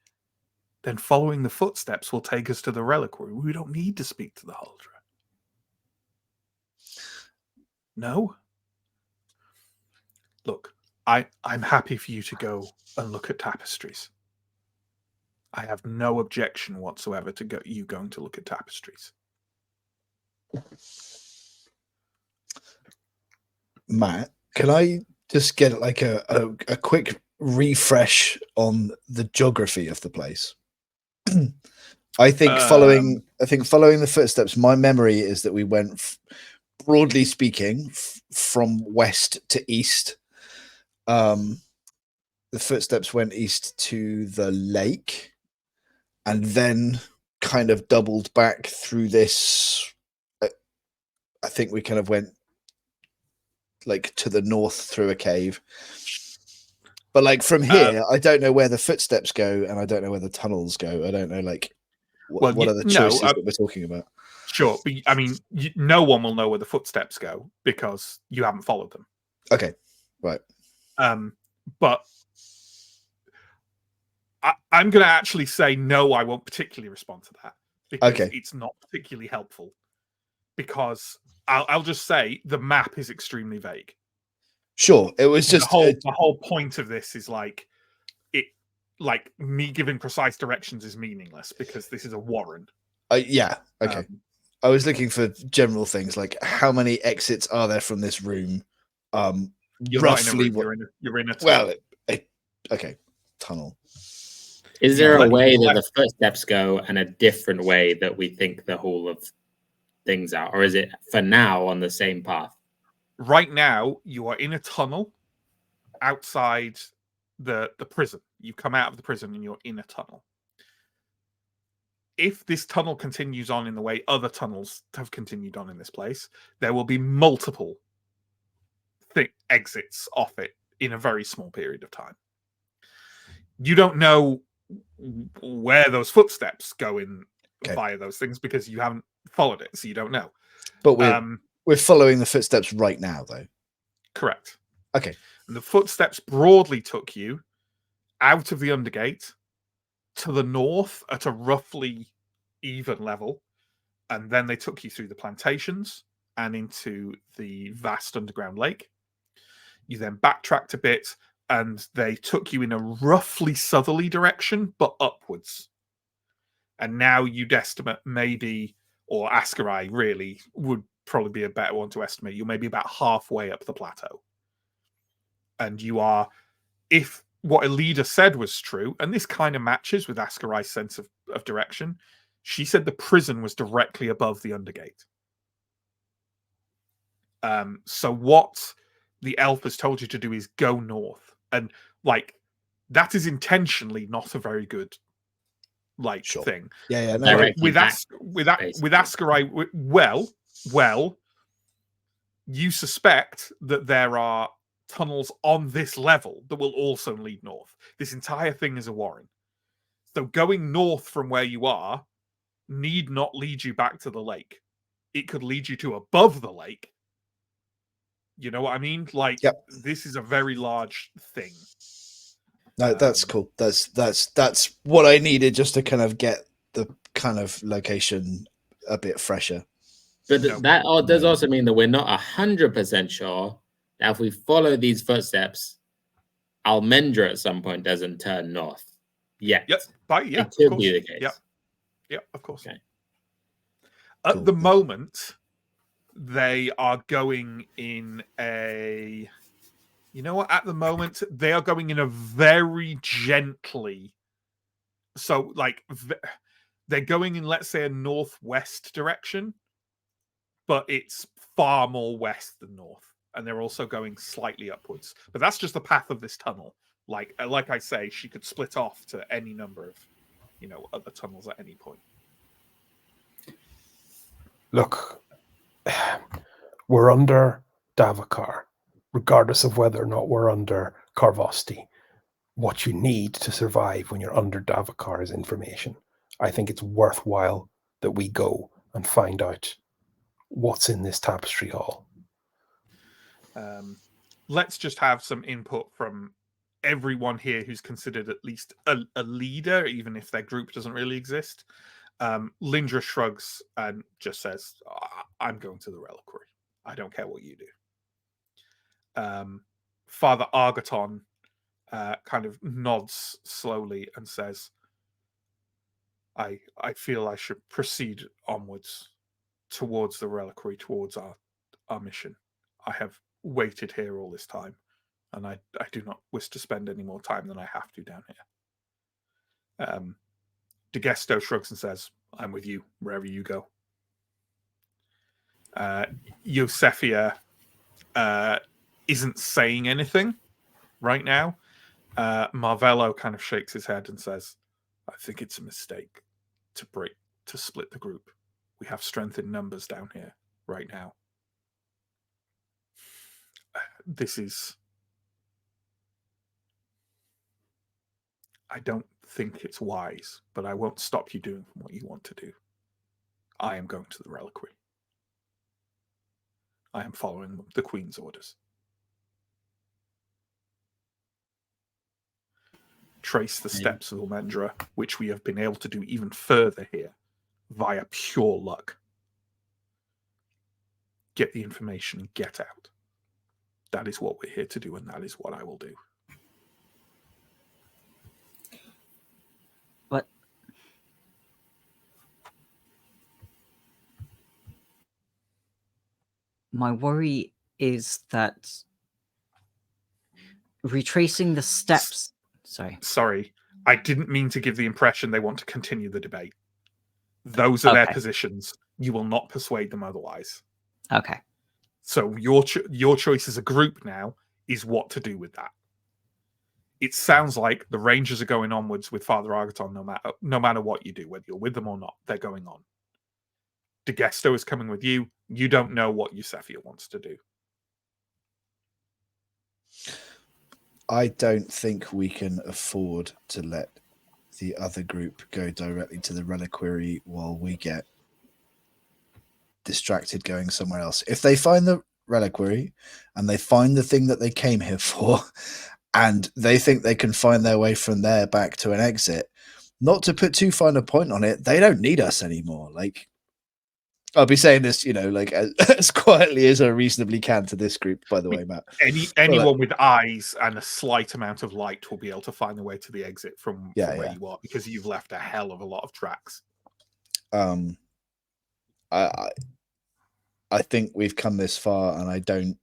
then following the footsteps will take us to the Reliquary. We don't need to speak to the Huldra. No? Look, I'm happy for you to go and look at tapestries. I have no objection whatsoever to you going to look at tapestries. Matt, can I just get like a quick refresh on the geography of the place? I think following the footsteps, my memory is that we went, broadly speaking, from west to east. The footsteps went east to the lake, and then kind of doubled back through this. I think we kind of went like to the north through a cave. But like from here, I don't know where the footsteps go, and I don't know where the tunnels go. I don't know like what are the choices that we're talking about. Sure, but I mean, no one will know where the footsteps go because you haven't followed them. Okay, right. But I'm going to actually say no. I won't particularly respond to that because it's not particularly helpful. Because I'll just say the map is extremely vague. Sure, it was just the whole point of this is like me giving precise directions is meaningless because this is a warren. Yeah, okay. I was looking for general things like how many exits are there from this room? You're roughly. Not in a room, you're in a tunnel. Well, okay, tunnel. Is there a way that the footsteps go and a different way that we think the whole of things are, or is it for now on the same path? Right now, you are in a tunnel outside the prison. You come out of the prison and you're in a tunnel. If this tunnel continues on in the way other tunnels have continued on in this place, there will be multiple exits off it in a very small period of time. You don't know where those footsteps go in via those things because you haven't followed it, so you don't know. But we're following the footsteps right now, though. Correct. Okay. And the footsteps broadly took you out of the Undergate to the north at a roughly even level, and then they took you through the plantations and into the vast underground lake. You then backtracked a bit, and they took you in a roughly southerly direction, but upwards. And now you'd estimate maybe, or Ascarai really would probably be a better one to estimate, you're maybe about halfway up the plateau. And you are, if what Elida said was true, and this kind of matches with Ascarai's sense of direction, she said the prison was directly above the Undergate. So what the elf has told you to do is go north. And like, that is intentionally not a very good thing. Yeah. No, with Ascarai, well, you suspect that there are tunnels on this level that will also lead north. This entire thing is a warren. So going north from where you are need not lead you back to the lake. It could lead you to above the lake. You know what I mean? Like, This is a very large thing. No, that's cool. That's what I needed just to kind of get the kind of location a bit fresher. But that does also mean that we're not 100% sure that if we follow these footsteps, Almendra at some point doesn't turn north yet. Yep. It could be the case. Yep, of course. Okay. At the moment, they are going in a... You know what? At the moment, they are going in a very gently... So, like, they're going in, let's say, a northwest direction, but it's far more west than north. And they're also going slightly upwards. But that's just the path of this tunnel. Like I say, she could split off to any number of, other tunnels at any point. Look, we're under Davokar, regardless of whether or not we're under Karvosti. What you need to survive when you're under Davokar is information. I think it's worthwhile that we go and find out what's in this tapestry hall. Let's just have some input from everyone here who's considered at least a leader, even if their group doesn't really exist. Lindra shrugs and just says, I'm going to the Reliquary. I don't care what you do. Father Argaton kind of nods slowly and says, I feel I should proceed onwards towards the Reliquary, towards our mission. I have waited here all this time, and I do not wish to spend any more time than I have to down here. DeGesto shrugs and says, I'm with you wherever you go. Yosefia isn't saying anything right now. Marvello kind of shakes his head and says, I think it's a mistake to split the group. We have strength in numbers down here right now. I don't think it's wise, but I won't stop you doing what you want to do. I am going to the Reliquary. I am following the Queen's orders. Trace the steps of Almendra, which we have been able to do even further here, via pure luck. Get the information and get out. That is what we're here to do, and that is what I will do. But my worry is that retracing the steps... Sorry, I didn't mean to give the impression they want to continue the debate. Those are their positions. You will not persuade them otherwise. Okay. So your choice as a group now is what to do with that. It sounds like the Rangers are going onwards with Father Argaton no matter what you do, whether you're with them or not, they're going on. DeGesto is coming with you. You don't know what Yosefia wants to do. I don't think we can afford to let the other group go directly to the Reliquary while we get distracted going somewhere else. If they find the Reliquary and they find the thing that they came here for, and they think they can find their way from there back to an exit, not to put too fine a point on it, they don't need us anymore. Like, I'll be saying this, like as quietly as I reasonably can to this group, by the way, Matt. Anyone with eyes and a slight amount of light will be able to find their way to the exit from where you are, because you've left a hell of a lot of tracks. I think we've come this far, and I don't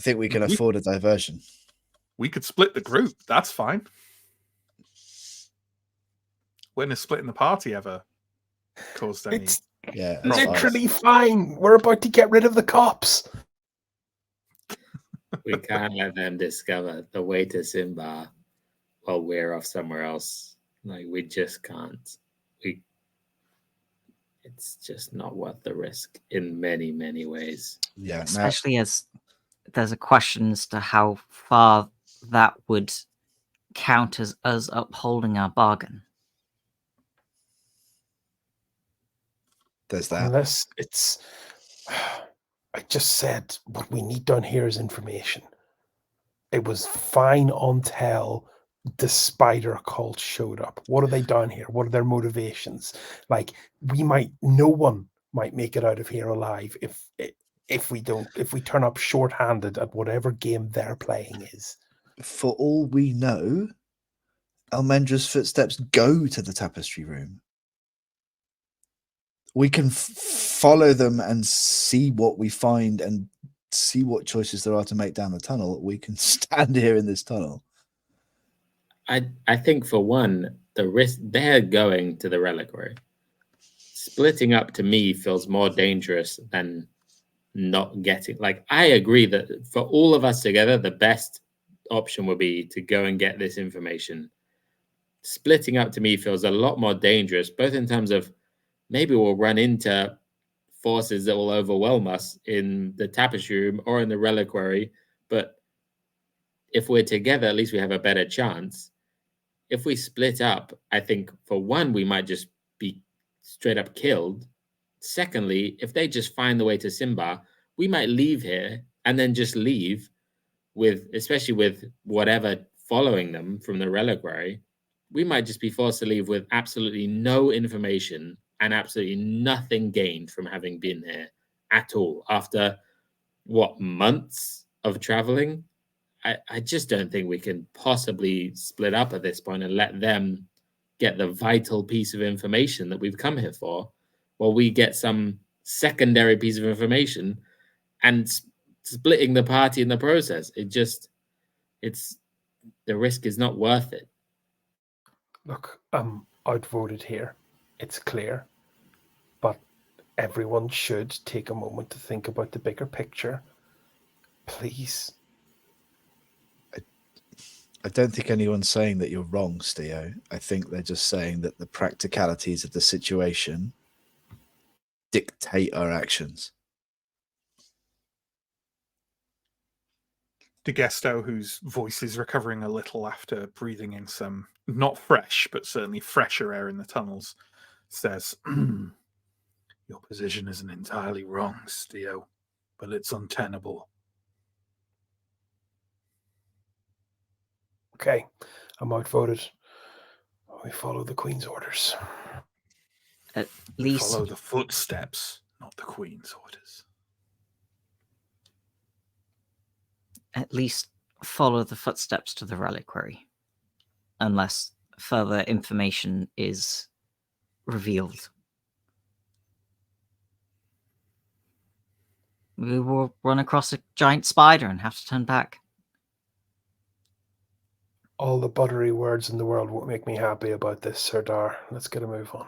think we can afford a diversion. We could split the group. That's fine. When has splitting the party ever caused any? It's literally fine. We're about to get rid of the cops. We can't let them discover the way to Symbar while we're off somewhere else. Like, we just can't. It's just not worth the risk in many, many ways. Yeah, especially as there's a question as to how far that would count as us upholding our bargain. There's that. Unless it's... I just said what we need down here is information. It was fine until the spider cult showed up. What are they down here? What are their motivations? Like, no one might make it out of here alive if we turn up short-handed at whatever game they're playing is. For all we know, Almendra's footsteps go to the tapestry room. We can follow them and see what we find and see what choices there are to make down the tunnel. We can stand here in this tunnel. I think, for one, the risk, they're going to the Reliquary. Splitting up, to me, feels more dangerous than not getting... Like, I agree that for all of us together, the best option would be to go and get this information. Splitting up, to me, feels a lot more dangerous, both in terms of maybe we'll run into forces that will overwhelm us in the tapestry room or in the Reliquary, but if we're together, at least we have a better chance. If we split up, I think, for one, we might just be straight up killed. Secondly, if they just find the way to Symbar, we might leave here and then just leave especially with whatever following them from the Reliquary. We might just be forced to leave with absolutely no information and absolutely nothing gained from having been here at all. After, months of traveling? I just don't think we can possibly split up at this point and let them get the vital piece of information that we've come here for, while we get some secondary piece of information and splitting the party in the process. It's the risk is not worth it. Look, I'm outvoted here. It's clear. But everyone should take a moment to think about the bigger picture. Please. I don't think anyone's saying that you're wrong, Steo. I think they're just saying that the practicalities of the situation dictate our actions. DeGesto, whose voice is recovering a little after breathing in some not fresh, but certainly fresher air in the tunnels, says, "Your position isn't entirely wrong, Steo, but it's untenable." Okay, I'm outvoted. We follow the Queen's orders. At least, Follow the footsteps, not the Queen's orders. at least follow the footsteps to the Reliquary, unless further information is revealed. We will run across a giant spider and have to turn back. All the buttery words in the world won't make me happy about this, Serdar. Let's get a move on.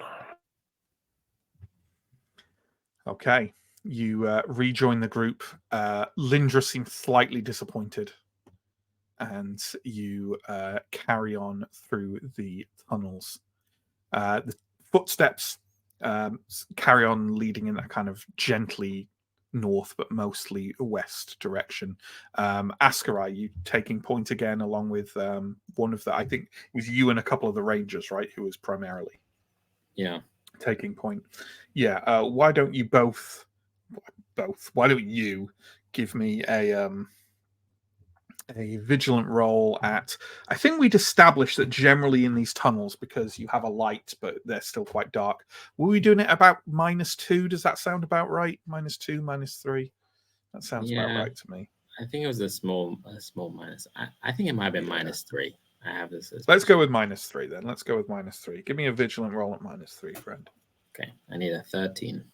Okay, you rejoin the group. Lindra seems slightly disappointed, and you carry on through the tunnels. The footsteps carry on leading in that kind of gently north, but mostly west direction. Askarai, you taking point again, along with one of the, I think it was you and a couple of the rangers, right, who was primarily taking point. Yeah. Why don't you both? Why don't you give me a vigilant roll at? I think we'd established that generally in these tunnels, because you have a light, but they're still quite dark. Were we doing it about -2? Does that sound about right? -2, -3. That sounds about right to me. I think it was a small minus. I think it might have been -3. I have this. Let's go with -3 then. Let's go with -3. Give me a vigilant roll at -3, friend. Okay, I need a 13.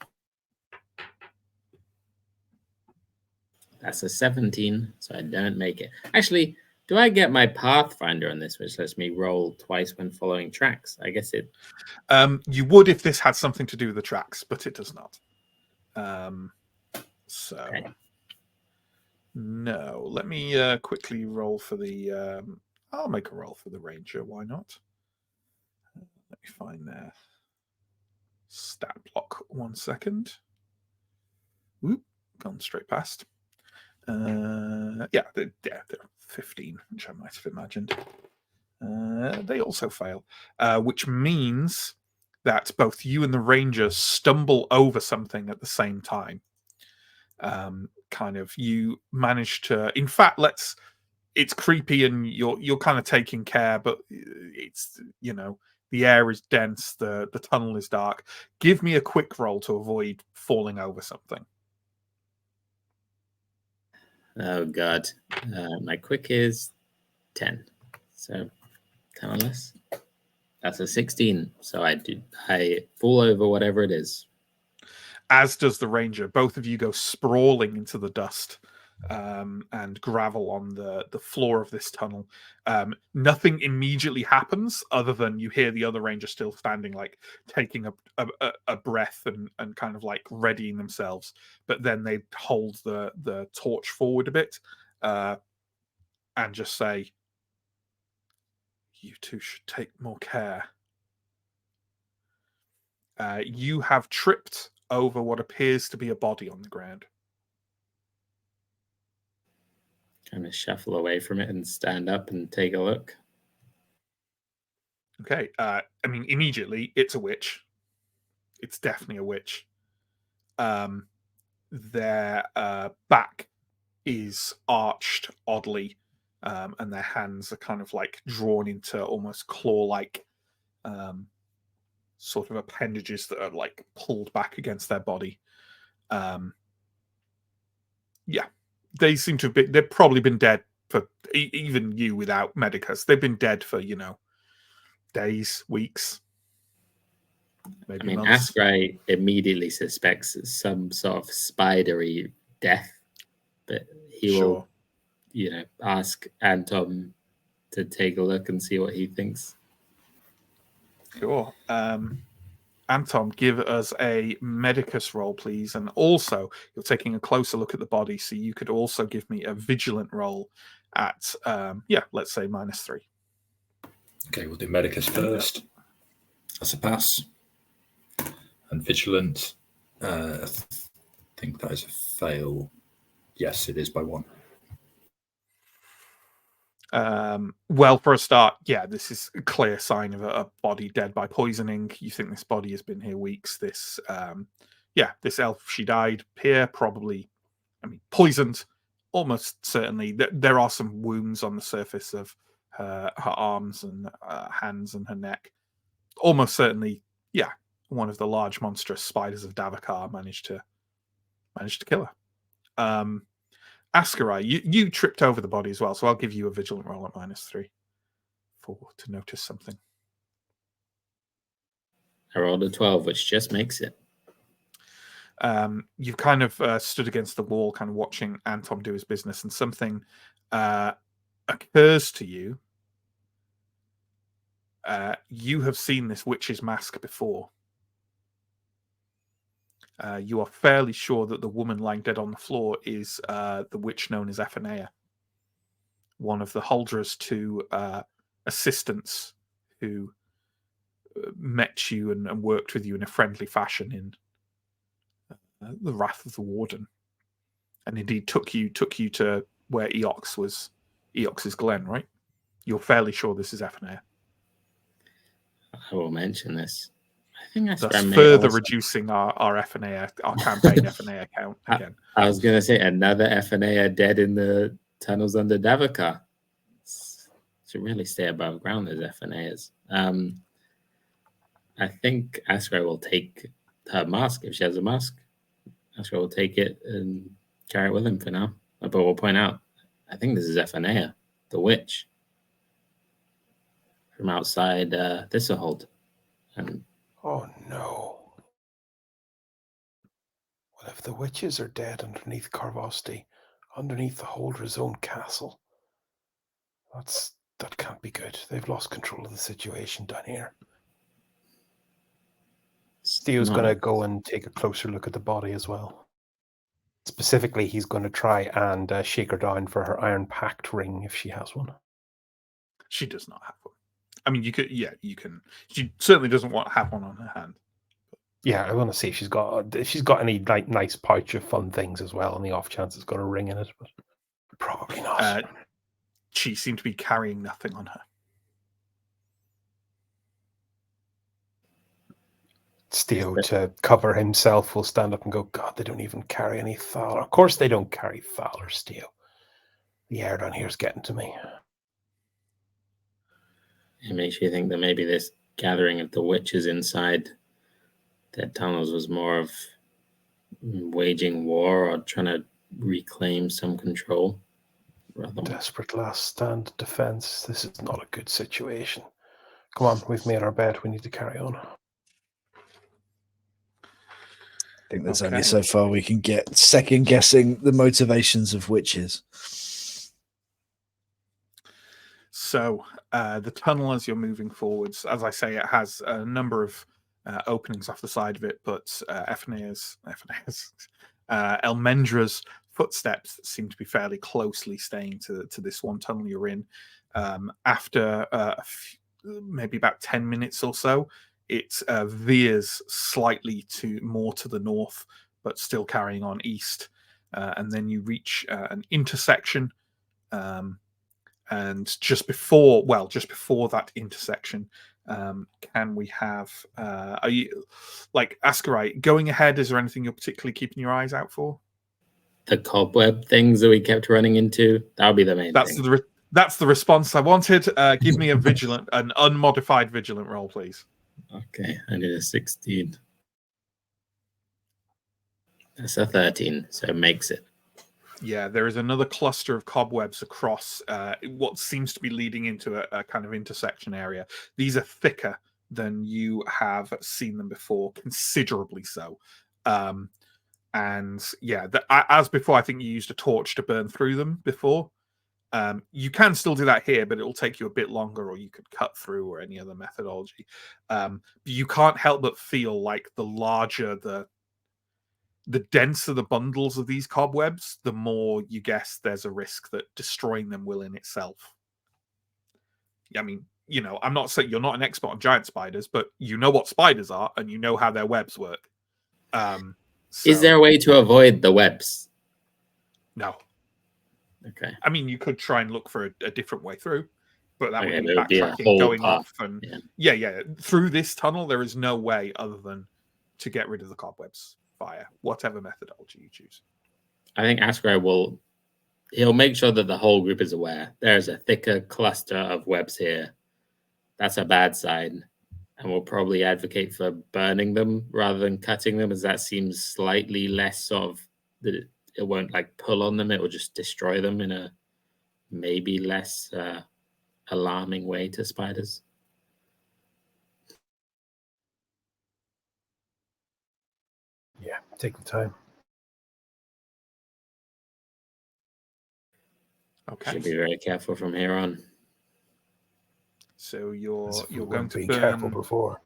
That's a 17, so I don't make it. Actually, do I get my Pathfinder on this, which lets me roll twice when following tracks? I guess it... You would if this had something to do with the tracks, but it does not. Okay. No. Let me quickly roll for the... I'll make a roll for the ranger. Why not? Let me find their stat block. 1 second. Whoop, gone straight past. Yeah, they're 15, which I might have imagined. They also fail, which means that both you and the ranger stumble over something at the same time. Kind of, you manage to. In fact, it's creepy, and you're kind of taking care, but it's, you know, the air is dense, the tunnel is dark. Give me a quick roll to avoid falling over something. Oh god, my quick is 10, so 10 or less. That's a 16, so I fall over whatever it is. As does the ranger. Both of you go sprawling into the dust and gravel on the floor of this tunnel. Nothing immediately happens other than you hear the other ranger still standing, like taking a breath and kind of like readying themselves. But then they hold the torch forward a bit and just say, "You two should take more care. You have tripped over what appears to be a body on the ground." Kind of shuffle away from it and stand up and take a look. Okay. I mean, immediately, it's a witch. It's definitely a witch. Their back is arched oddly, and their hands are kind of like drawn into almost claw-like sort of appendages that are like pulled back against their body. Yeah, they seem to have been. They've probably been dead for even you without medicus. They've been dead for days, weeks, maybe I mean, months. Askray immediately suspects some sort of spidery death, but he will, ask Anton to take a look and see what he thinks. Sure. Anton, give us a medicus roll, please. And also, you're taking a closer look at the body, so you could also give me a vigilant roll at, let's say -3. Okay, we'll do medicus first. That's a pass. And vigilant, I think that is a fail. Yes, it is by 1. Well, for a start, this is a clear sign of a body dead by poisoning. You think this body has been here weeks. This elf, she died here, probably, poisoned, almost certainly. There are some wounds on the surface of her arms and hands and her neck. Almost certainly, one of the large monstrous spiders of Davakar managed to kill her. Askarai, you tripped over the body as well, so I'll give you a vigilant roll at -3 to notice something. I rolled a 12, which just makes it. You've kind of stood against the wall, kind of watching Anton do his business, and something occurs to you. You have seen this witch's mask before. You are fairly sure that the woman lying dead on the floor is the witch known as Ephanea, one of the Huldra's 2 assistants who met you and worked with you in a friendly fashion in the Wrath of the Warden, and indeed took you to where Eox was, Eox's Glen, right? You're fairly sure this is Ephanea. I will mention this. I think that's further reducing our Ephanea, our campaign Ephanea count again. I was going to say another Ephanea dead in the tunnels under Davakar. Should really stay above ground, those Ephaneas. I think Askray will take her mask if she has a mask. Askray will take it and carry it with him for now. But we'll point out, I think this is Ephanea, the witch, from outside Thistlehold. And oh no. What if the witches are dead underneath Carvosti, underneath the Holdra's own castle? That can't be good. They've lost control of the situation down here. Steve's going to go and take a closer look at the body as well. Specifically, he's going to try and shake her down for her Iron Pact ring if she has one. She does not have one. I mean, you can. She certainly doesn't have one on her hand. Yeah, I want to see if she's got any like nice pouch of fun things as well, on the off chance it's got a ring in it, but probably not. She seemed to be carrying nothing on her. Steo, to cover himself, will stand up and go, God, they don't even carry any Thaler. Of course they don't carry Thaler, Steo. The air down here is getting to me. It makes you think that maybe this gathering of the witches inside the tunnels was more of waging war or trying to reclaim some control. Desperate last stand defense. This is not a good situation. Come on, we've made our bed. We need to carry on. I think there's only so far we can get second guessing the motivations of witches. So the tunnel, as you're moving forwards, as I say, it has a number of openings off the side of it, but Elmendra's footsteps seem to be fairly closely staying to this one tunnel you're in. After maybe about 10 minutes or so, it veers slightly more to the north, but still carrying on east. And then you reach an intersection. And just before that intersection, can we have? Are you like Askarai going ahead? Is there anything you're particularly keeping your eyes out for? The cobweb things that we kept running into. That would be the main thing. That's the response I wanted. Give me an unmodified vigilant roll, please. Okay, I need a 16. That's a 13, so it makes it. Yeah, there is another cluster of cobwebs across what seems to be leading into a kind of intersection area. These are thicker then you have seen them before, considerably so. And yeah, as before, I think you used a torch to burn through them before. You can still do that here, but it'll take you a bit longer, or you could cut through, or any other methodology. But you can't help but feel like the larger the denser the bundles of these cobwebs, the more you guess there's a risk that destroying them will in itself. I mean, I'm not saying you're not an expert on giant spiders, but you know what spiders are, and you know how their webs work. Is there a way to avoid the webs? No. Okay. I mean, you could try and look for a different way through, but that would be it would be a backtracking, whole going path. off, and yeah. Through this tunnel, there is no way other than to get rid of the cobwebs via whatever methodology you choose. I think Asgray he'll make sure that the whole group is aware. There's a thicker cluster of webs here. That's a bad sign. And we'll probably advocate for burning them rather than cutting them, as that seems slightly less sort of that it won't like pull on them. It will just destroy them in a maybe less alarming way to spiders. Yeah, take the time. Okay. Should be very careful from here on. So you're We've going to been burn. careful before.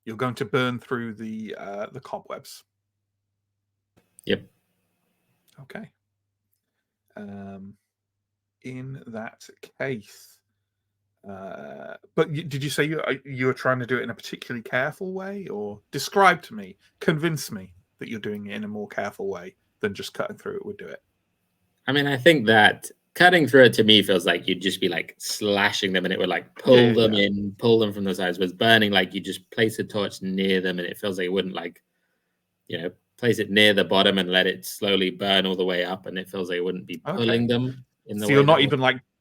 You're going to burn through the cobwebs. Yep. Okay. In that case, but did you say you were trying to do it in a particularly careful way, or describe to me, convince me that you're doing it in a more careful way than just cutting through it would do it? I mean, I think that cutting through it to me feels like you'd just be like slashing them, and it would like pull them in, pull them from the sides. Whereas burning, like you just place a torch near them, and it feels like it wouldn't like, place it near the bottom and let it slowly burn all the way up, and it feels like it wouldn't be pulling them in the way. So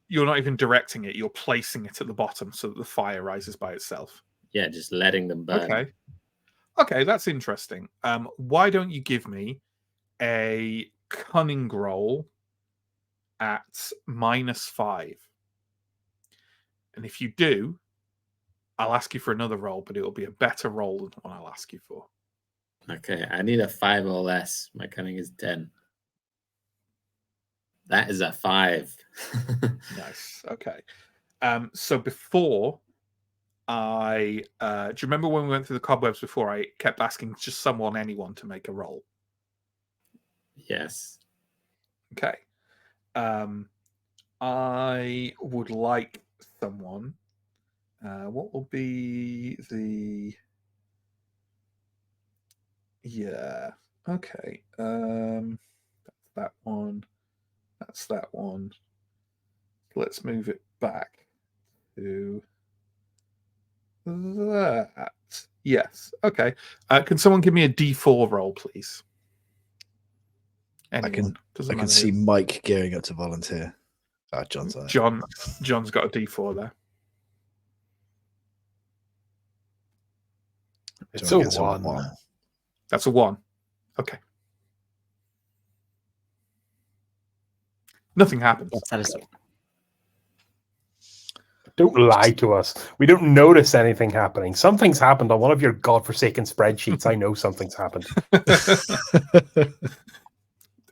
you're not even directing it; you're placing it at the bottom so that the fire rises by itself. Yeah, just letting them burn. Okay, that's interesting. Why don't you give me a cunning roll at -5? And if you do, I'll ask you for another roll, but it'll be a better roll than the one I'll ask you for. Okay, I need a 5 or less. My cunning is 10. That is a 5. Nice. Okay. So before do you remember when we went through the cobwebs before? I kept asking just anyone to make a roll. Yes. Okay. I would like someone. What will be the? Yeah. Okay. That's that one. That's that one. Let's move it back to that. Yes. Okay. Can someone give me a D4 roll, please? Anyone? I can see Mike gearing up to volunteer. John's on it. John's got a D4 there. It's a 1. That's a 1. Okay. Nothing happens. Don't lie to us. We don't notice anything happening. Something's happened on one of your godforsaken spreadsheets. I know something's happened.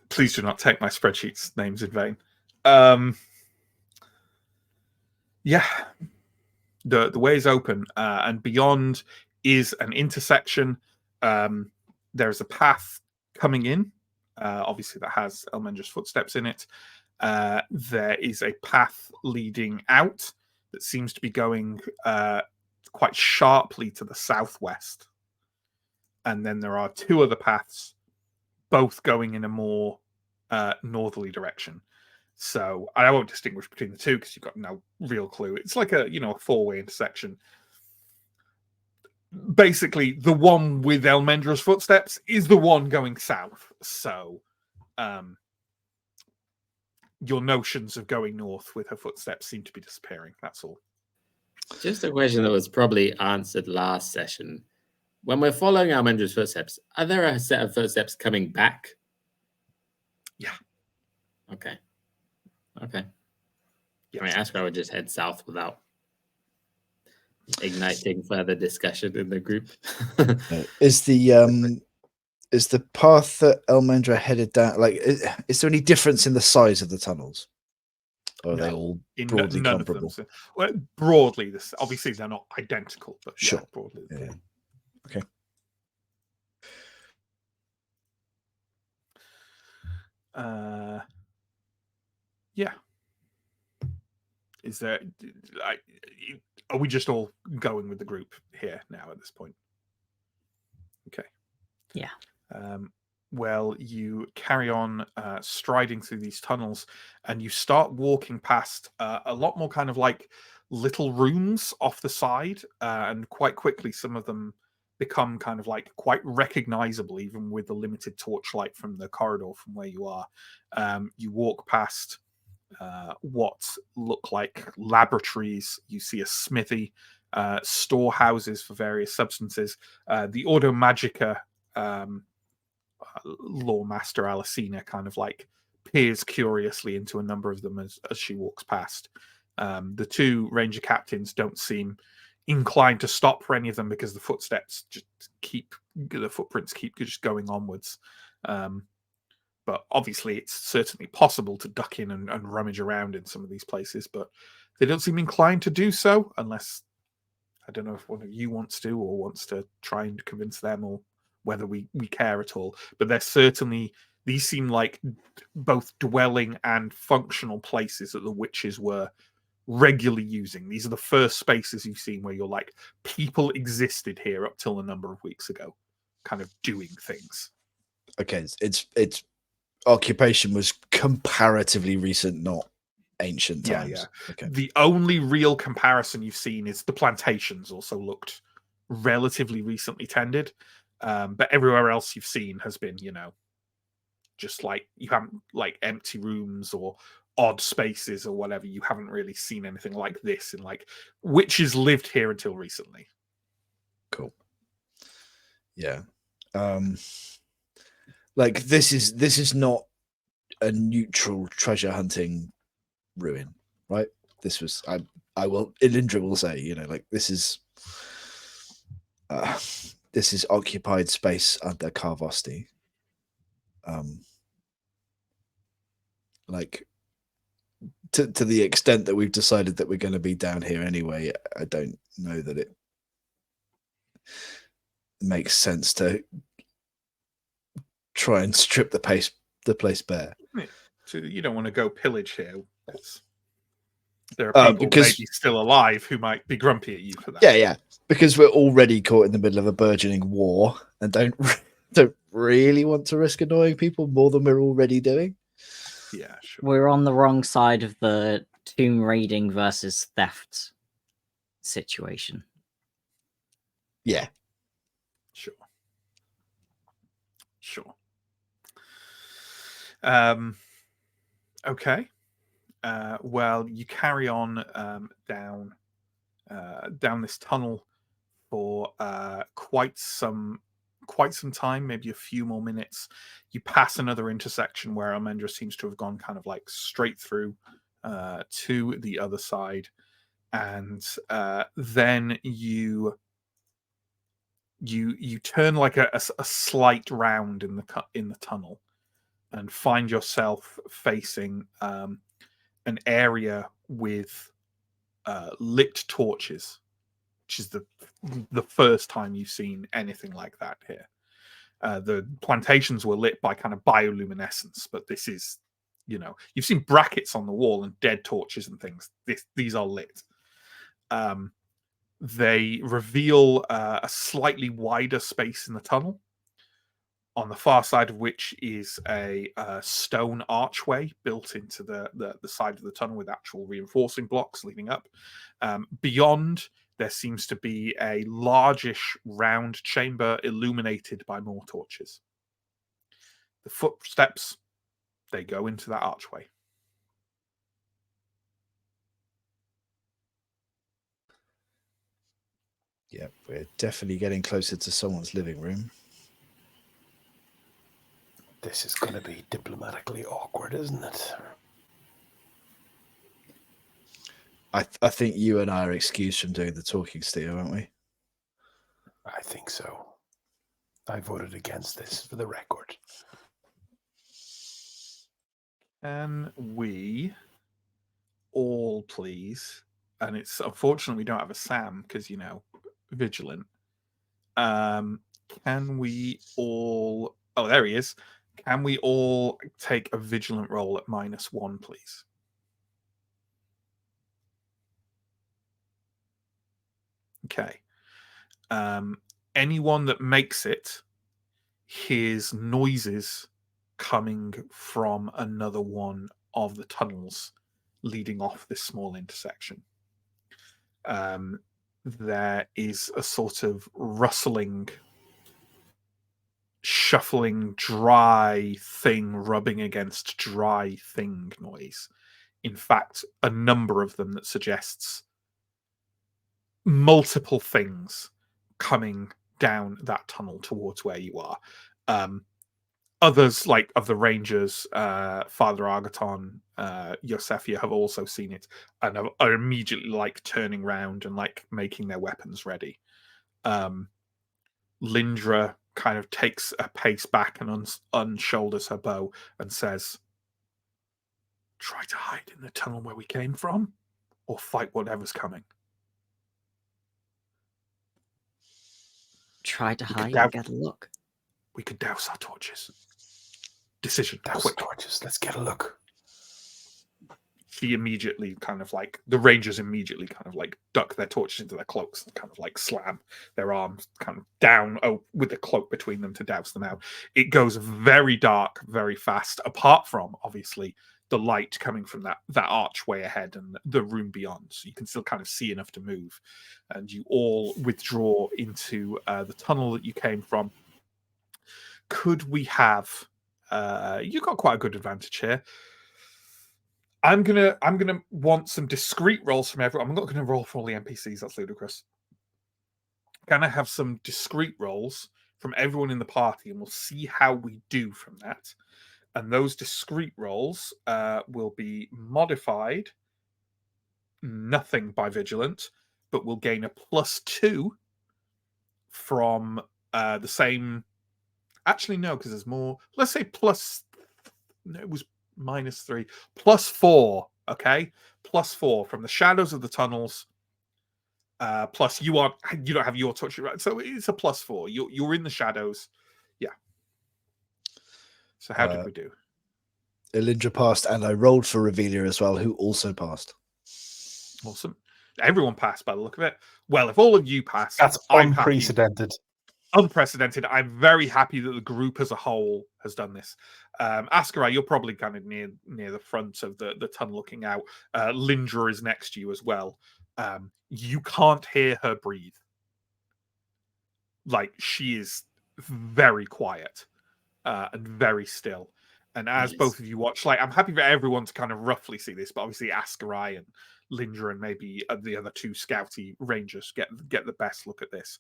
Please do not take my spreadsheet's names in vain. Yeah. The way is open, and beyond is an intersection. There's a path coming in. Obviously, that has Elmendra's footsteps in it. There is a path leading out that seems to be going quite sharply to the southwest. And then there are 2 other paths, both going in a more northerly direction. So I won't distinguish between the 2 because you've got no real clue. It's like a 4-way intersection. Basically, the one with Elmendra's footsteps is the one going south. So your notions of going north with her footsteps seem to be disappearing. That's all. Just a question that was probably answered last session. When we're following Elmendra's footsteps, are there a set of footsteps coming back? Yeah. Okay. Okay. Yes. I mean, Asgray would just head south without igniting further discussion in the group. Is the path that Elmendra headed down, like, is there any difference in the size of the tunnels? Or are they No, all broadly none comparable? of them. Well, broadly, this obviously they're not identical, but Sure. yeah, broadly. Yeah. Okay. Yeah. Is there? Are we just all going with the group here now at this point? Okay. Yeah. Well, you carry on striding through these tunnels, and you start walking past a lot more kind of like little rooms off the side, and quite quickly some of them become kind of like quite recognizable, even with the limited torchlight from the corridor from where you are. You walk past what look like laboratories. You see a smithy, storehouses for various substances. The Ordo Magica law master Alicina kind of like peers curiously into a number of them as she walks past. The two ranger captains don't seem inclined to stop for any of them because the footprints keep just going onwards. But obviously it's certainly possible to duck in and rummage around in some of these places, but they don't seem inclined to do so unless, I don't know if one of you wants to or wants to try and convince them, or whether we care at all. But they're certainly, these seem like both dwelling and functional places that the witches were regularly using. These are the first spaces you've seen where you're like, people existed here up till a number of weeks ago, kind of doing things. Okay, it's occupation was comparatively recent, not ancient times. Yeah. Okay. The only real comparison you've seen is the plantations also looked relatively recently tended. But everywhere else you've seen has been, just like, you haven't, like, empty rooms or odd spaces or whatever. You haven't really seen anything like this, and like witches lived here until recently. Cool. Yeah. Like this is not a neutral treasure hunting ruin, right? This was Elindra will say, like this is occupied space under Carvosti. Like to the extent that we've decided that we're going to be down here anyway, I don't know that it makes sense to try and strip the place bare. So you don't want to go pillage here. There are people maybe still alive who might be grumpy at you for that. Yeah, because we're already caught in the middle of a burgeoning war and don't really want to risk annoying people more than we're already doing. Yeah, sure. We're on the wrong side of the tomb raiding versus theft situation. Yeah. Sure. Okay. Well, you carry on down this tunnel for quite some time, maybe a few more minutes. You pass another intersection where Elmendra seems to have gone kind of like straight through to the other side, and then you turn like a slight round in the tunnel and find yourself facing an area with lit torches, which is the first time you've seen anything like that here. The plantations were lit by kind of bioluminescence, but this is, you've seen brackets on the wall and dead torches and things. These are lit. They reveal a slightly wider space in the tunnel, on the far side of which is a stone archway built into the side of the tunnel with actual reinforcing blocks leading up. Beyond, there seems to be a largish round chamber illuminated by more torches. The footsteps, they go into that archway. Yeah, we're definitely getting closer to someone's living room. This is going to be diplomatically awkward, isn't it? I think you and I are excused from doing the talking, Steve, aren't we? I think so. I voted against this for the record. Can we all please? And it's unfortunate we don't have a Sam because vigilant. Can we all? Oh, there he is. Can we all take a vigilant roll at -1, please? Okay. Anyone that makes it hears noises coming from another one of the tunnels leading off this small intersection. There is a sort of rustling, shuffling, dry thing rubbing against dry thing noise. In fact, a number of them that suggests multiple things coming down that tunnel towards where you are. Others, like of the Rangers, Father Argaton, Yosefia, have also seen it and are immediately like turning around and like making their weapons ready. Lindra kind of takes a pace back and unshoulders her bow and says, "Try to hide in the tunnel where we came from, or fight whatever's coming." Try to We could hide douse- and get a look. We could douse our torches. Decision, Douse quick. torches. Let's get a look. She immediately kind of like, the Rangers immediately kind of like duck their torches into their cloaks and kind of like slam their arms kind of down with the cloak between them to douse them out. It goes very dark, very fast, apart from obviously the light coming from that archway ahead and the room beyond. So you can still kind of see enough to move. And you all withdraw into the tunnel that you came from. Could we have... you got quite a good advantage here. I'm gonna want some discrete rolls from everyone. I'm not gonna roll for all the NPCs. That's ludicrous. Can I have some discrete rolls from everyone in the party, and we'll see how we do from that. And those discrete rolls will be modified nothing by vigilant, but will gain a +2 from the same. Actually, no, because there's more. Let's say plus. No, it was -3, +4. Okay, +4 from the shadows of the tunnels. Plus, you don't have your touch, right? So it's a +4. You're in the shadows. Yeah. So how did we do? Elindra passed, and I rolled for Revelia as well, who also passed. Awesome. Everyone passed by the look of it. Well, if all of you passed, That's I'm happy. unprecedented. Unprecedented. I'm very happy that the group as a whole has done this. Askarai, you're probably kind of near the front of the tunnel looking out. Lindra is next to you as well. You can't hear her breathe. Like, she is very quiet and very still. And as Nice. both of you watch, like, I'm happy for everyone to kind of roughly see this, but obviously Askarai and Lindra and maybe the other two scouty rangers get the best look at this.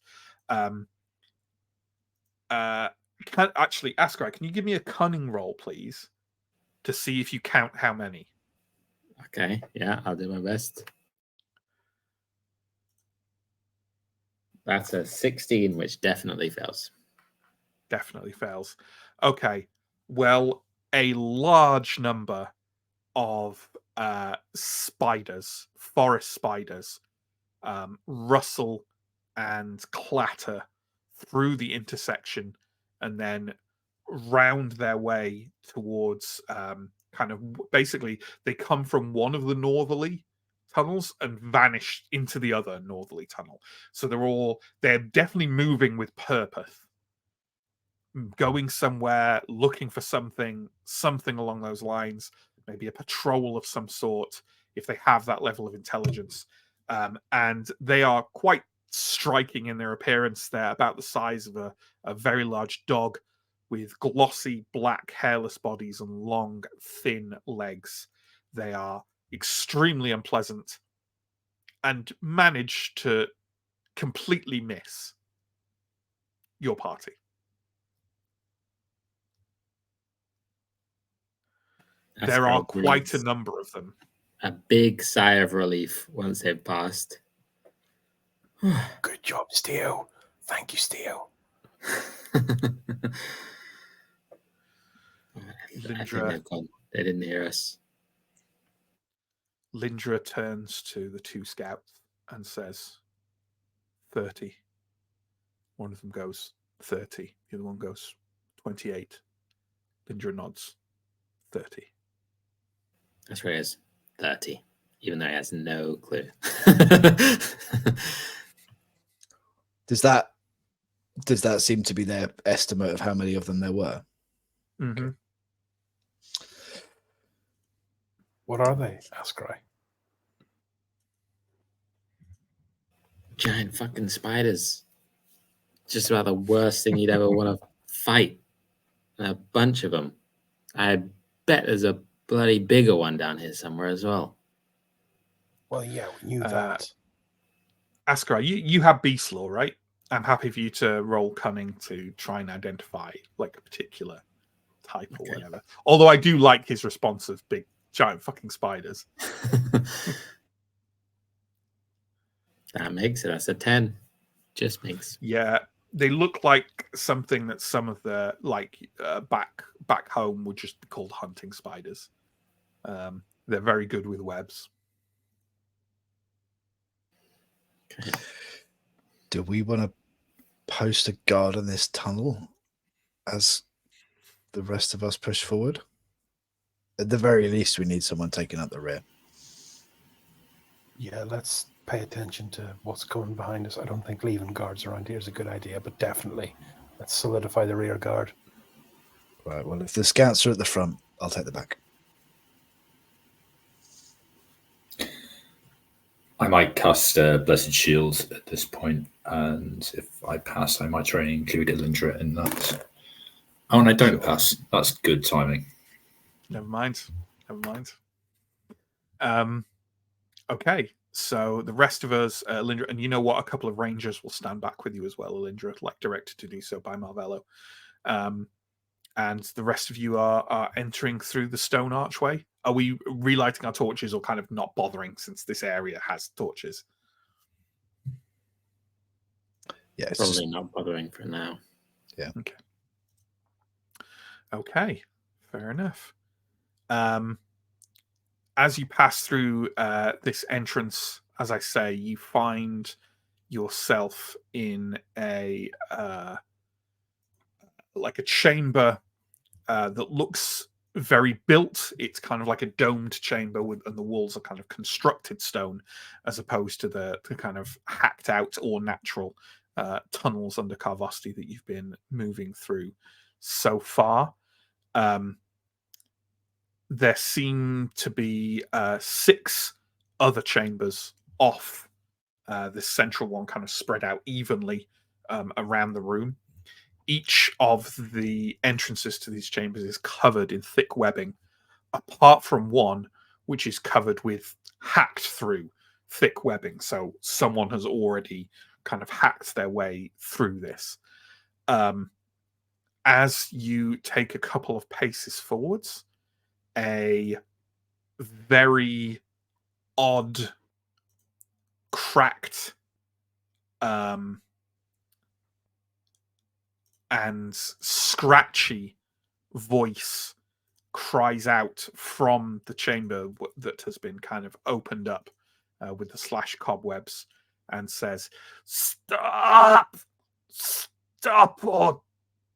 Actually, Askarai, can you give me a cunning roll, please, to see if you count how many? Okay, yeah, I'll do my best. That's a 16, which definitely fails. Definitely fails. Okay. Well, a large number of spiders, forest spiders, rustle and clatter through the intersection and then round their way towards basically they come from one of the northerly tunnels and vanish into the other northerly tunnel. So they're definitely moving with purpose, going somewhere, looking for something along those lines, maybe a patrol of some sort if they have that level of intelligence. And they are quite striking in their appearance. They're about the size of a very large dog with glossy black hairless bodies and long thin legs. They are extremely unpleasant and manage to completely miss your party. There are quite a number of them. a big sigh of relief once they've passed. Good job, Steo. Thank you, Steo. I think Lindra, they've gone. They didn't hear us. Lindra turns to the two scouts and says, 30. One of them goes, 30. The other one goes, 28. Lindra nods, 30. That's where he is. 30. Even though he has no clue. Does that seem to be their estimate of how many of them there were? Mm-hmm. What are they? Asked I. Giant fucking spiders. Just about the worst thing you'd ever want to fight. And a bunch of them. I bet there's a bloody bigger one down here somewhere as well. Well, yeah, we knew that. Askar, you have Beast Law, right? I'm happy for you to roll Cunning to try and identify like a particular type or whatever. Although I do like his response of big, giant fucking spiders. That makes it. That's a 10. Just makes. Yeah, they look like something that some of the back home would just be called hunting spiders. They're very good with webs. Okay. Do we want to post a guard in this tunnel as the rest of us push forward? At the very least, we need someone taking up the rear. Yeah, let's pay attention to what's coming behind us. I don't think leaving guards around here is a good idea, but definitely let's solidify the rear guard. Right, well, if the scouts are at the front, I'll take the back. I might cast Blessed Shield at this point, and if I pass, I might try and include Elindra in that. Oh, and I don't pass. That's good timing. Never mind. Okay, so the rest of us, Elindra, and you know what? A couple of rangers will stand back with you as well, Elindra, like directed to do so by Marvello. And the rest of you are entering through the stone archway. Are we relighting our torches or kind of not bothering since this area has torches? Yeah, it's Probably just, not bothering for now. Yeah. Okay. Fair enough. As you pass through this entrance, as I say, you find yourself in a like a chamber that looks very built. It's kind of like a domed chamber and the walls are kind of constructed stone as opposed to the kind of hacked out or natural tunnels under Carvosti that you've been moving through so far. There seem to be 6 other chambers off this central one, kind of spread out evenly around the room. Each of the entrances to these chambers is covered in thick webbing, apart from one which is covered with hacked through thick webbing. So someone has already kind of hacked their way through this. As you take a couple of paces forwards, a very odd, cracked, and scratchy voice cries out from the chamber that has been kind of opened up with the slash cobwebs and says, "Stop! Stop or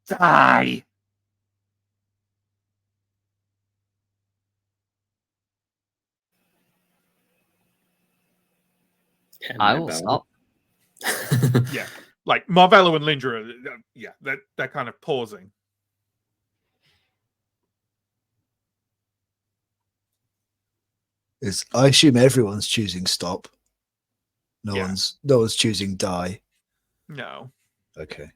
die!" Yeah, I my will bell. stop. Yeah, like Marvello and Lindra, yeah, they're kind of pausing. I assume everyone's choosing stop. No Yeah. one's choosing die. No, Okay.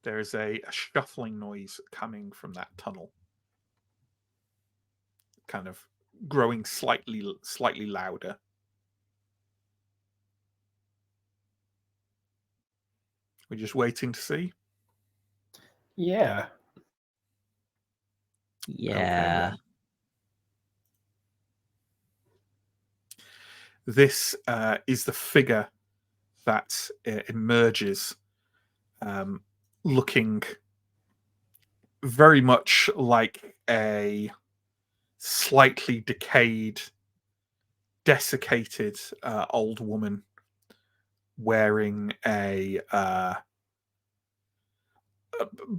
there is a shuffling noise coming from that tunnel, kind of growing slightly louder. We're just waiting to see. Yeah. Yeah. then. This is the figure that emerges, looking very much like a slightly decayed, desiccated old woman wearing a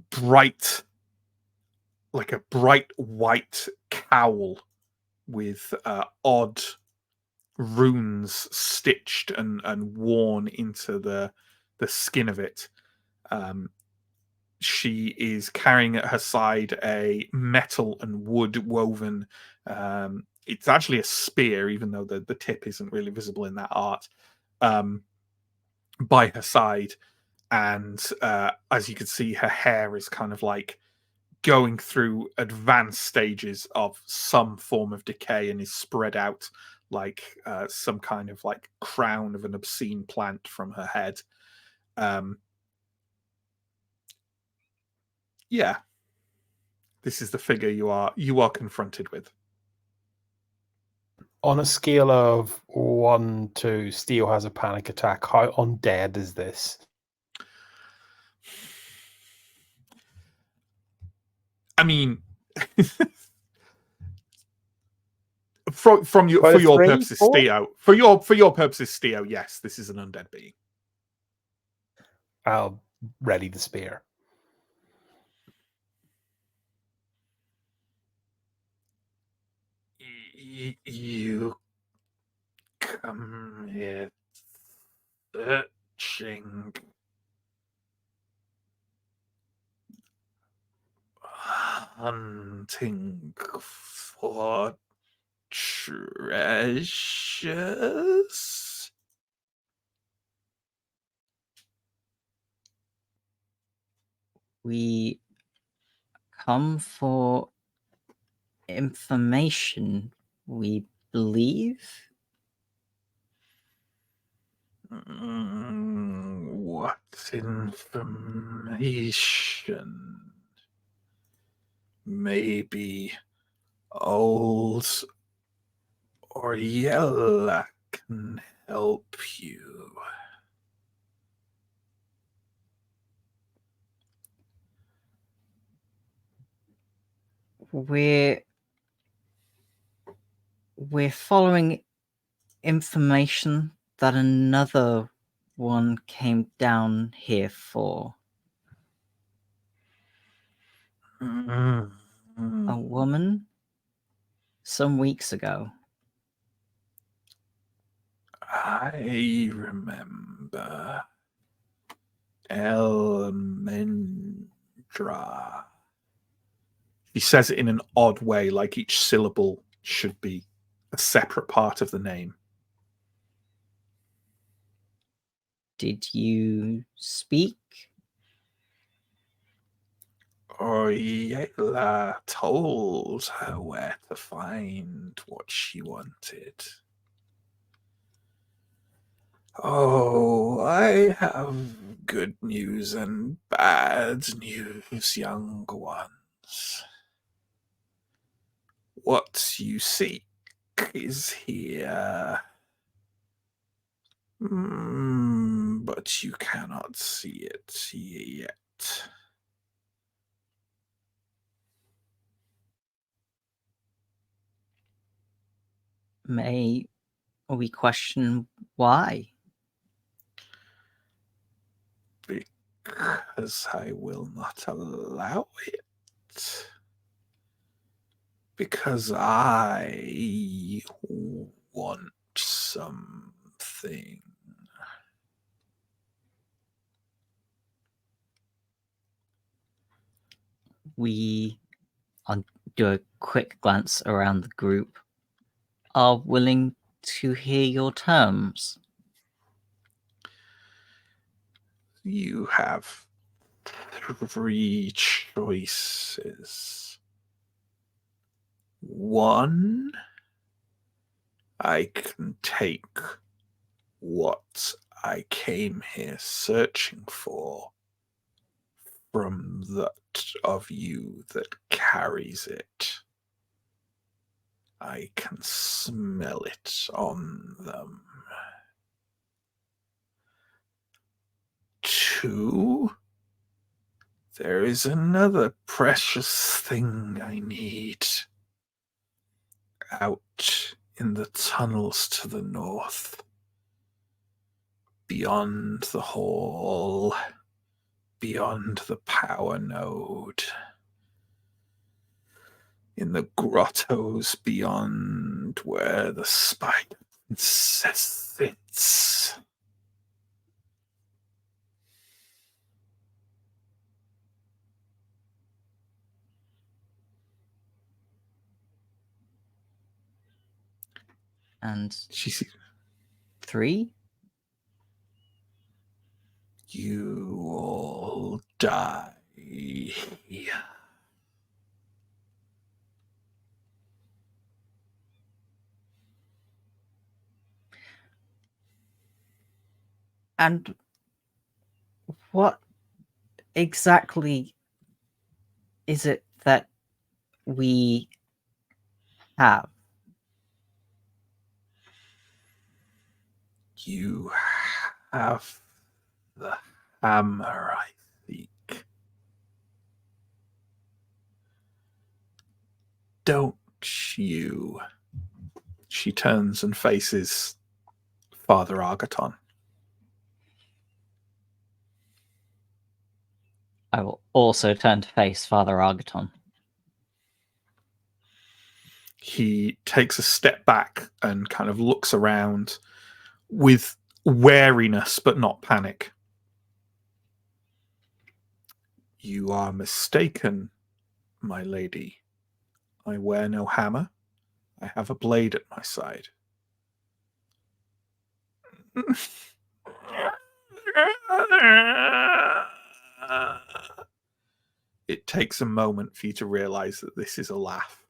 bright white cowl with odd runes stitched and worn into the skin of it. She is carrying at her side a metal and wood woven, it's actually a spear, even though the tip isn't really visible in that art, by her side. And as you can see, her hair is kind of like going through advanced stages of some form of decay and is spread out like some kind of like crown of an obscene plant from her head. Yeah, this is the figure you are confronted with. On a scale of 1 to Steel has a panic attack, how undead is this? I mean, for your Three, purposes, four? Steo. For your purposes, Steo. Yes, this is an undead being. I'll ready the spear. You come here searching, hunting for treasures? We come for information, we believe. What information? Maybe old Oriella can help you. We're following information that another one came down here for. A woman some weeks ago. I remember Elmendra. He says it in an odd way, like each syllable should be a separate part of the name. Did you speak? Oriella told her where to find what she wanted. Oh, I have good news and bad news, young ones. What you seek is here. But you cannot see it yet. May we question why? Because I will not allow it. Because I want something. We do a quick glance around the group. Are willing to hear your terms. You have 3 choices. 1, I can take what I came here searching for from that of you that carries it. I can smell it on them. 2, there is another precious thing I need. Out in the tunnels to the north. Beyond the hall. Beyond the power node. In the grottos beyond where the spider princess sits. And She's 3? You all die. And what exactly is it that we have? You have the hammer, I think. Don't you? She turns and faces Father Argaton. I will also turn to face Father Argaton. He takes a step back and kind of looks around with wariness but not panic. You are mistaken, my lady. I wear no hammer. I have a blade at my side. It takes a moment for you to realize that this is a laugh.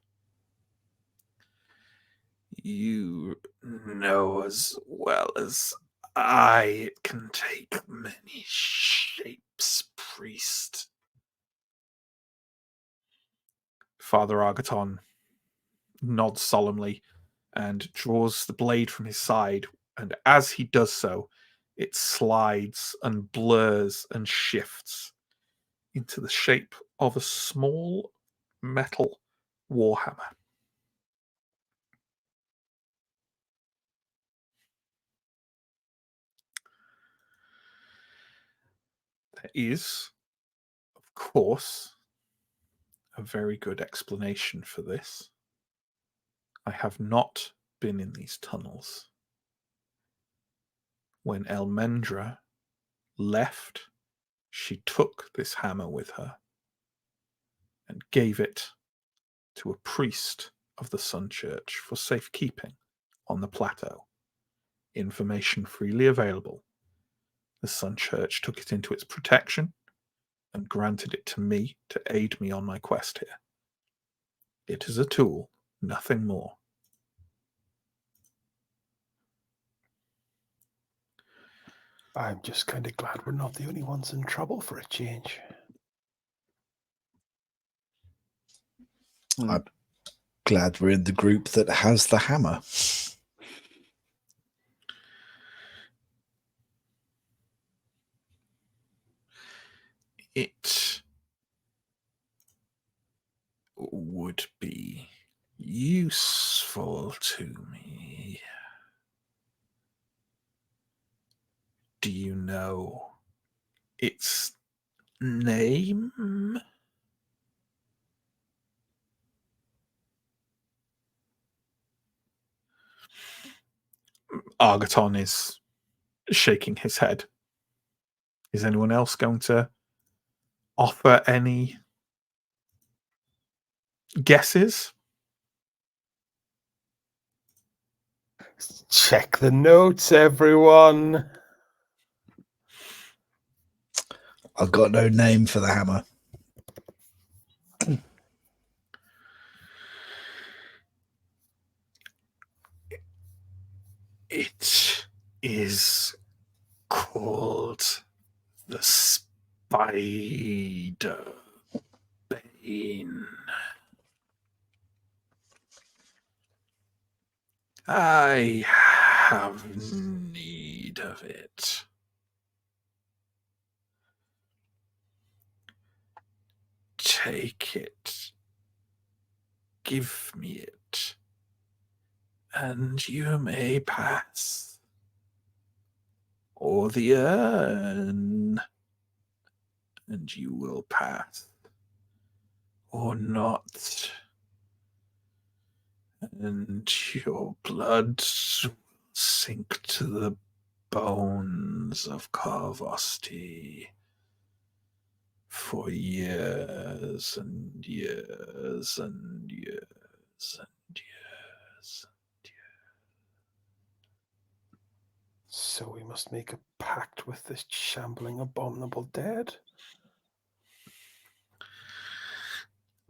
You know as well as I, it can take many shapes, priest. Father Argaton nods solemnly and draws the blade from his side, and as he does so, it slides and blurs and shifts into the shape of a small metal warhammer. There is, of course, a very good explanation for this. I have not been in these tunnels. When Elmendra left, she took this hammer with her and gave it to a priest of the Sun Church for safekeeping on the plateau. Information freely available. The Sun Church took it into its protection and granted it to me to aid me on my quest here. It is a tool, nothing more. I'm just kind of glad we're not the only ones in trouble for a change. I'm glad we're in the group that has the hammer. It would be useful to me. Do you know its name? Argaton is shaking his head. Is anyone else going to offer any guesses? Check the notes, everyone. I've got no name for the hammer. It is called the Spider Bane. I have need of it. Take it. Give me it. And you may pass. Or the urn. And you will pass. Or not. And your blood will sink to the bones of Carvosti for years and years and years and years. So we must make a pact with this shambling, abominable dead?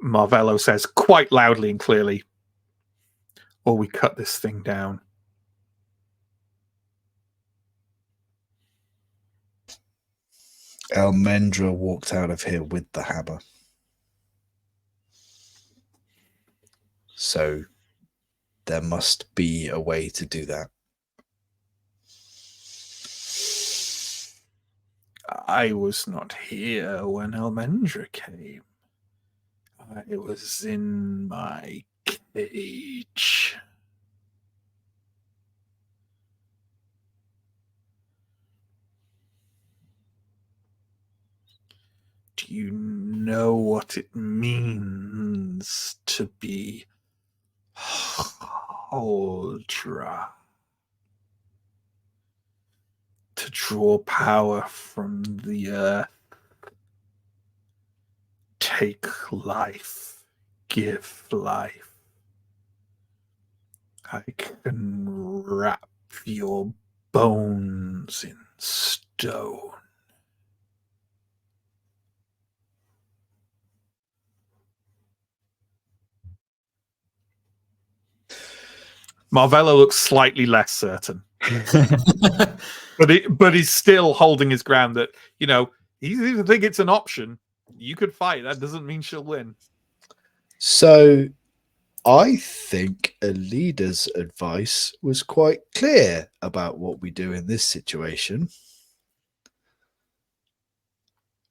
Marvello says quite loudly and clearly, or we cut this thing down. Almendra walked out of here with the hammer. So there must be a way to do that. I was not here when Almendra came. I was in my cage. Do you know what it means to be Holdra? To draw power from the earth. Take life. Give life. I can wrap your bones in stone. Marvello looks slightly less certain. But he's still holding his ground that, you know, he even think it's an option. You could fight. That doesn't mean she'll win. So I think a leader's advice was quite clear about what we do in this situation,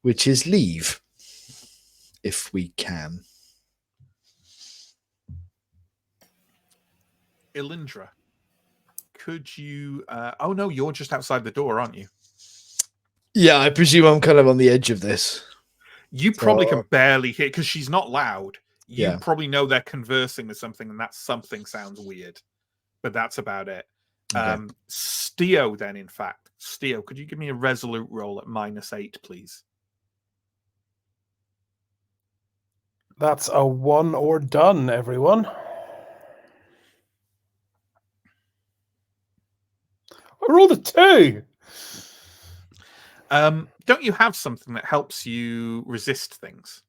which is leave if we can. Elindra, could you... oh, no, you're just outside the door, aren't you? Yeah, I presume I'm kind of on the edge of this. You probably can barely hear, because she's not loud. You Yeah. probably know they're conversing with something, and that something sounds weird. But that's about it. Okay. Steo, then, in fact. Steo, could you give me a resolute roll at -8, please? That's a 1 or done, everyone. I rolled a 2. Don't you have something that helps you resist things?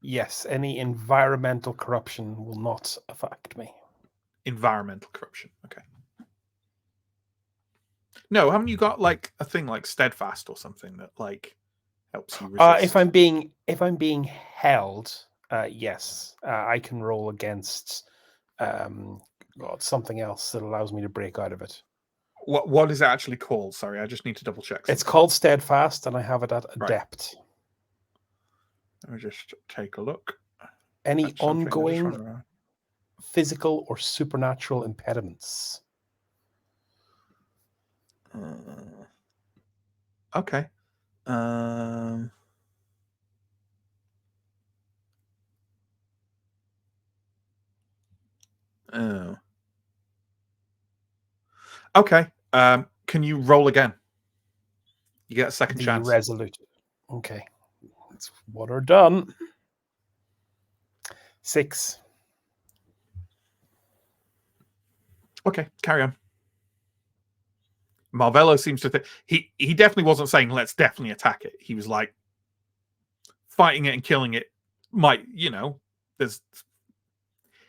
Yes, any environmental corruption will not affect me. Environmental corruption. Okay. No, haven't you got like a thing like steadfast or something that like helps you resist? If I'm being held, yes, I can roll against something else that allows me to break out of it. What is it actually called? Sorry, I just need to double check. It's called steadfast, and I have it at adept. Right. Let me just take a look. Any ongoing physical or supernatural impediments. Okay. Oh. Okay. Can you roll again? You get a second chance. Resolute. Okay. It's 1 or done. 6. Okay, carry on. Marvello seems to think he definitely wasn't saying let's definitely attack it. He was like fighting it and killing it might, you know,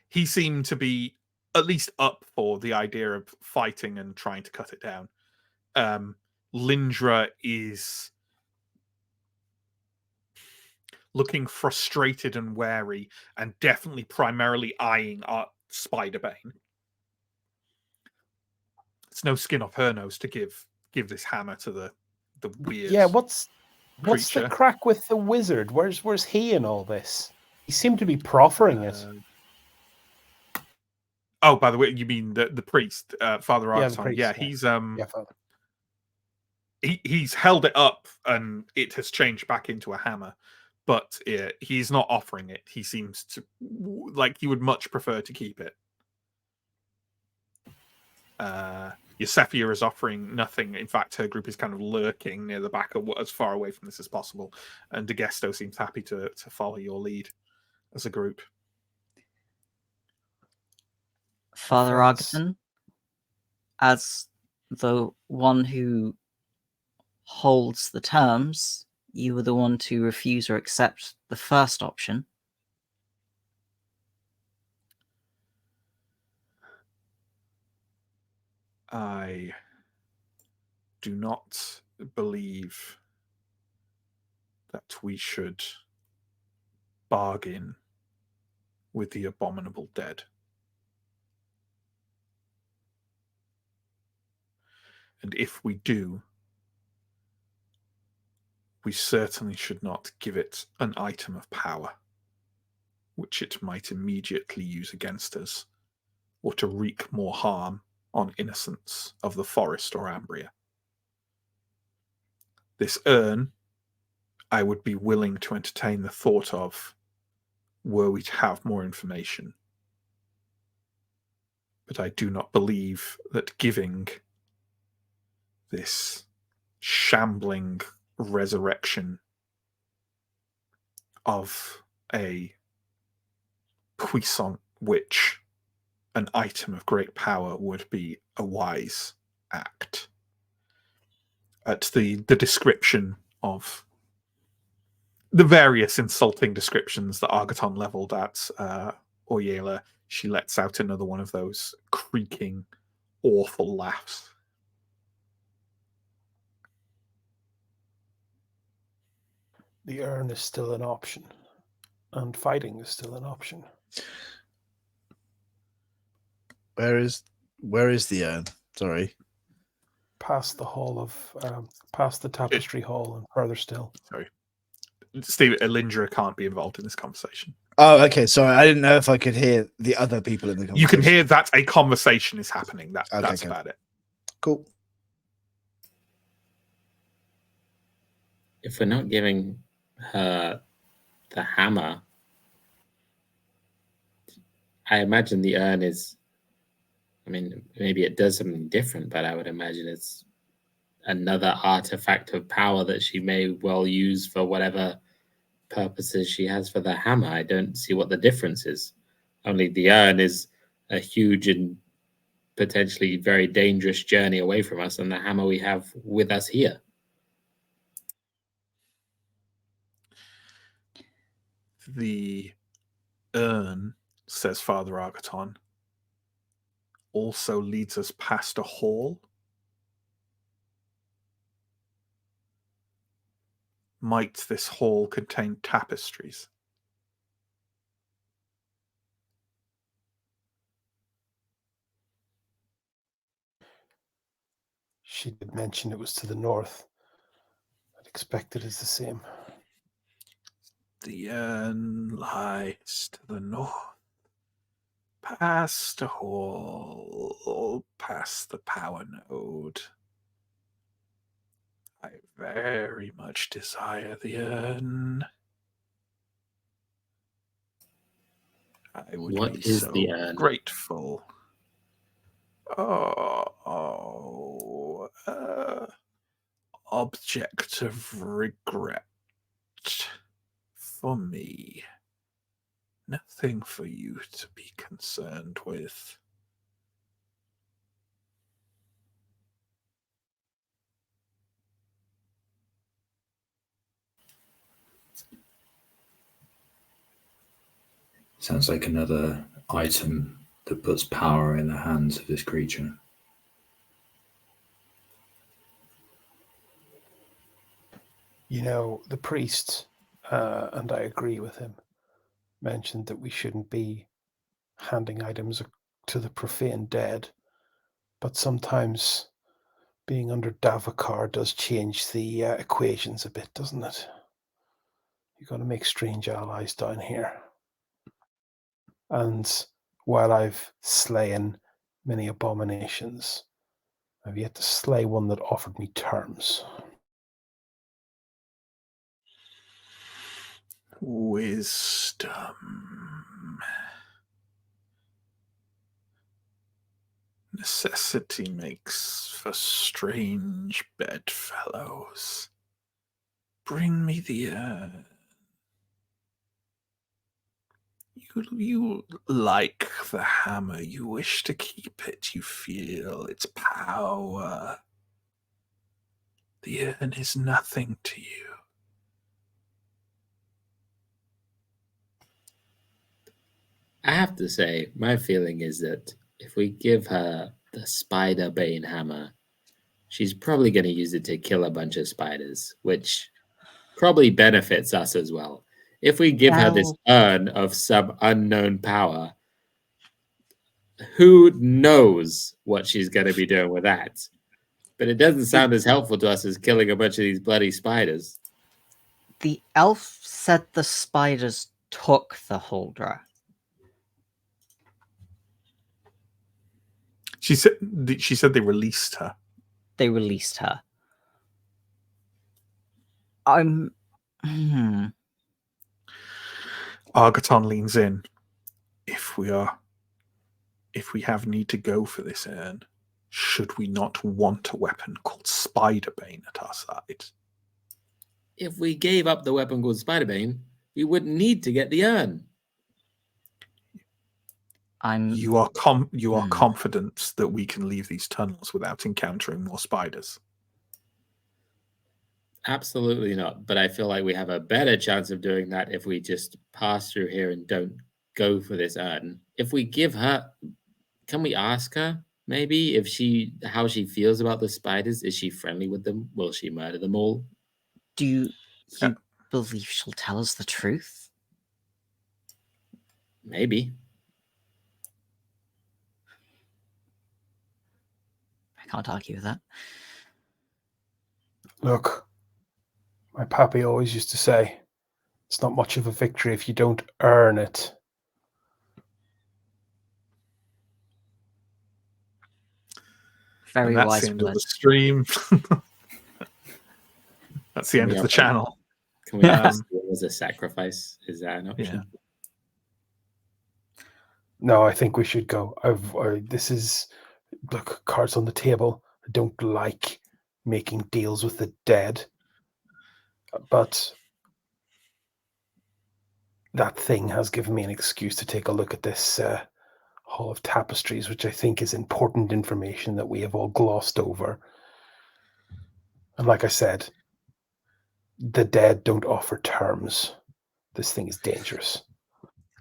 he seemed to be at least up for the idea of fighting and trying to cut it down. Lindra is looking frustrated and wary and definitely primarily eyeing Spiderbane. it's no skin off her nose to give this hammer to the weird. Yeah, what's the creature. crack with the wizard? Where's he in all this? He seemed to be proffering it. Oh, by the way, you mean the priest, Father Yeah, the Argton? priest, Yeah, yeah. he's Yeah, Father. he's held it up and it has changed back into a hammer, but he's not offering it. He seems to like he would much prefer to keep it. Yosefia is offering nothing. In fact, her group is kind of lurking near the back of as far away from this as possible. And DeGesto seems happy to follow your lead as a group. Father Friends. Argton, as the one who holds the terms, you were the one to refuse or accept the first option. I do not believe that we should bargain with the abominable dead. And if we do, we certainly should not give it an item of power, which it might immediately use against us, or to wreak more harm on innocents of the forest or Ambria. This urn, I would be willing to entertain the thought of, were we to have more information. But I do not believe that giving this shambling resurrection of a puissant witch an item of great power would be a wise act. At the description of the various insulting descriptions that Argton leveled at Oyela, she lets out another one of those creaking, awful laughs. The urn is still an option, and fighting is still an option. Where is the urn? Sorry. Past the hall of, past the tapestry hall, and further still. Sorry. Steve, Elindra can't be involved in this conversation. Oh, okay. Sorry, I didn't know if I could hear the other people in the conversation. You can hear that a conversation is happening. That's okay. about it. Cool. If we're not giving her the hammer, I imagine the urn is, I mean, maybe it does something different, but I would imagine it's another artifact of power that she may well use for whatever purposes she has for the hammer. I don't see what the difference is. Only the urn is a huge and potentially very dangerous journey away from us, and the hammer we have with us here. The urn, says Father Argton, also leads us past a hall. Might this hall contain tapestries? She did mention it was to the north. I'd expect it is the same. The urn lies to the north, past a hall, past the power node. I very much desire the urn. I would What be is so the urn? grateful. Object of regret for me. Nothing for you to be concerned with. Sounds like another item that puts power in the hands of this creature. You know, the priest, and I agree with him, mentioned that we shouldn't be handing items to the profane dead. but sometimes being under Davokar does change the equations a bit, doesn't it? You've got to make strange allies down here. And while I've slain many abominations, I've yet to slay one that offered me terms. Wisdom. Necessity makes for strange bedfellows. Bring me the urn. You like the hammer. You wish to keep it. You feel its power. The urn is nothing to you. I have to say, my feeling is that if we give her the Spider Bane hammer, she's probably going to use it to kill a bunch of spiders, which probably benefits us as well. If we give her this urn of some unknown power, who knows what she's going to be doing with that? But it doesn't sound as helpful to us as killing a bunch of these bloody spiders. The elf said the spiders took the Huldra. She said they released her. They released her. I'm... Argaton leans in. If we have need to go for this urn, should we not want a weapon called Spiderbane at our side? If we gave up the weapon called Spiderbane, we wouldn't need to get the urn. You are confident that we can leave these tunnels without encountering more spiders? Absolutely not. But I feel like we have a better chance of doing that if we just pass through here and don't go for this urn. If we give her, can we ask her maybe how she feels about the spiders? Is she friendly with them? Will she murder them all? Do you believe she'll tell us the truth? Maybe. I can't argue with that. Look, my pappy always used to say, it's not much of a victory if you don't earn it. Very and that's wise the end of the words. stream. That's the end of the channel. Can we ask what was a sacrifice? Is that an option? Yeah. No, I think we should go. This is, look, cards on the table. I don't like making deals with the dead. But that thing has given me an excuse to take a look at this Hall of Tapestries, which I think is important information that we have all glossed over. And like I said, the dead don't offer terms. This thing is dangerous.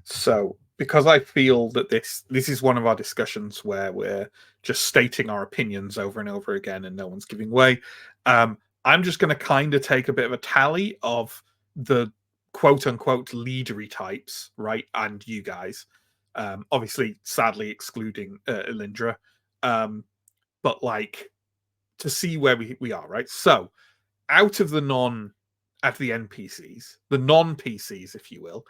So, because I feel that this is one of our discussions where we're just stating our opinions over and over again and no one's giving way, I'm just going to kind of take a bit of a tally of the quote-unquote leadery types, right, and you guys. Obviously, sadly, excluding Elindra. But, like, to see where we are, right? So, out of the NPCs, the non-PCs, if you will,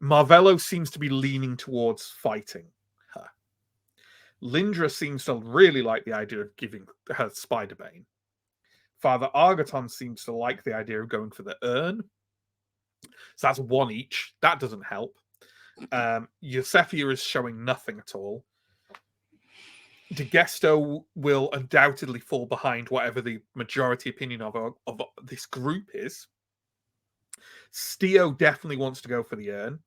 Marvello seems to be leaning towards fighting her. Lindra seems to really like the idea of giving her Spiderbane. Father Argaton seems to like the idea of going for the urn. So that's one each. That doesn't help. Yosefia is showing nothing at all. DeGesto will undoubtedly fall behind whatever the majority opinion of this group is. Steo definitely wants to go for the urn.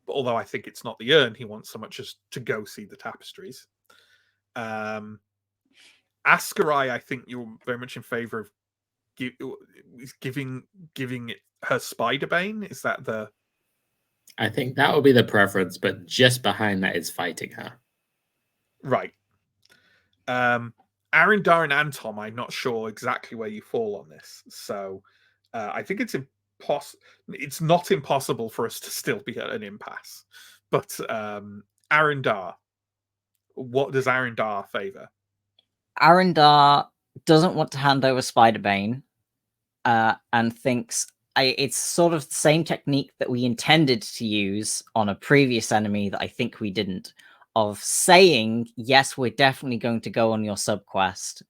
But although I think it's not the urn he wants so much as to go see the tapestries. Askarai, I think you're very much in favor of giving it her Spiderbane. Is that the... I think that would be the preference, but just behind that is fighting her. Right. Arendar and Anton, I'm not sure exactly where you fall on this. So I think it's not impossible for us to still be at an impasse. But Arendar, what does Arendar favor? Arendar doesn't want to hand over Spiderbane and thinks it's sort of the same technique that we intended to use on a previous enemy that I think we didn't, of saying, yes, we're definitely going to go on your subquest,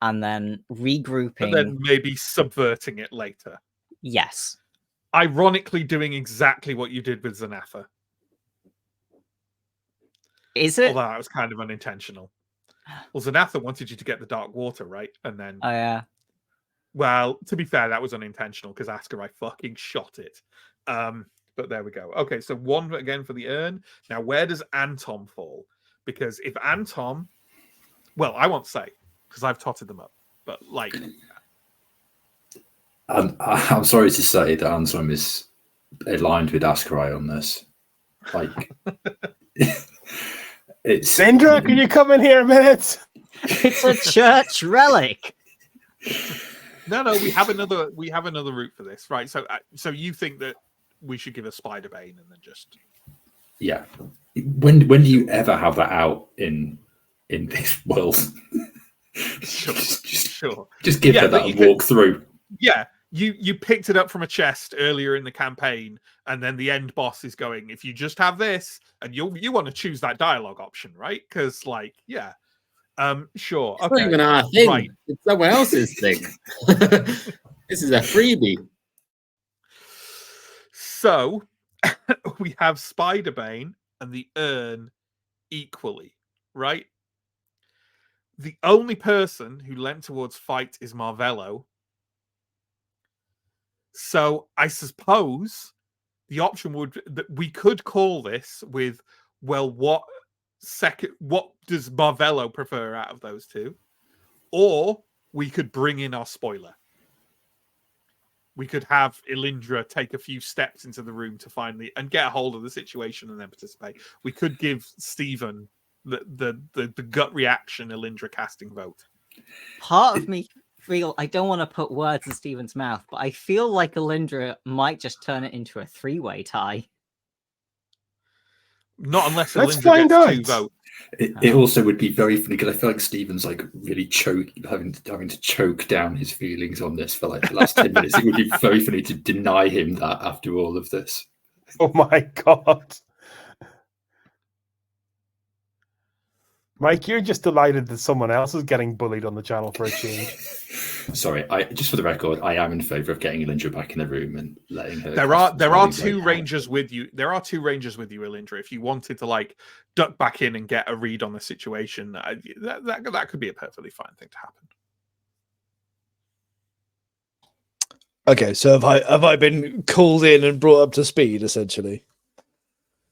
and then regrouping. But then maybe subverting it later. Yes. Ironically doing exactly what you did with Xanafa. Is it? Although that was kind of unintentional. Well, Xanafa wanted you to get the dark water, right? And then... Oh, yeah. Well, to be fair, that was unintentional because Askarai fucking shot it. But there we go. Okay, so 1 again for the urn. Now, where does Anton fall? Because if Anton... Well, I won't say, because I've totted them up. But, like... I'm sorry to say that Anton is aligned with Askarai on this. Like... It's Sindra, can you come in here a minute? It's a church relic. No, we have another route for this, right? So you think that we should give a Spiderbane and then just... Yeah. When do you ever have that out in this world? Sure. Just give her that and walk through. Yeah. You picked it up from a chest earlier in the campaign, and then the end boss is going, if you just have this, and you want to choose that dialogue option, right? Because, like, yeah. Sure. It's not even our thing. Right. It's someone else's thing. This is a freebie. So we have Spiderbane and the urn equally, right? The only person who leant towards fight is Marvello. So I suppose the option would that we could call this with, well, what does Marvello prefer out of those two? Or we could bring in our spoiler. We could have Elindra take a few steps into the room to find and get a hold of the situation and then participate. We could give Stephen the gut reaction Elindra casting vote. Part of me feel I don't want to put words in Stephen's mouth, but I feel like Elindra might just turn it into a 3-way tie. Not unless Let's Elindra find gets out. 2 votes. It also would be very funny because I feel like Stephen's like really having to choke down his feelings on this for like the last 10 minutes. It would be very funny to deny him that after all of this. Oh my god. Mike, you're just delighted that someone else is getting bullied on the channel for a change. Sorry, just for the record, I am in favour of getting Elindra back in the room and letting her. There are 2 rangers with you. There are 2 rangers with you, Elindra. If you wanted to like duck back in and get a read on the situation, that could be a perfectly fine thing to happen. Okay, so have I been called in and brought up to speed essentially?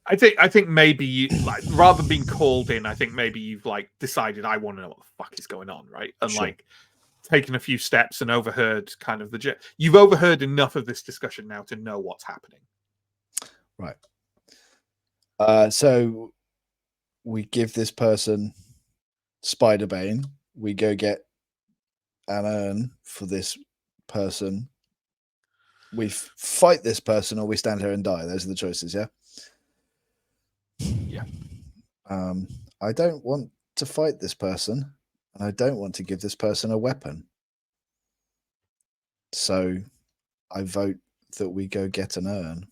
I think maybe you like rather than being called in, I think maybe you've like decided I want to know what the fuck is going on, right? And Sure. like taken a few steps and overheard kind of you've overheard enough of this discussion now to know what's happening. Right. So we give this person Spiderbane. We go get an urn for this person. We fight this person, or we stand here and die. Those are the choices, yeah? Yeah. I don't want to fight this person, and I don't want to give this person a weapon. So I vote that we go get an urn.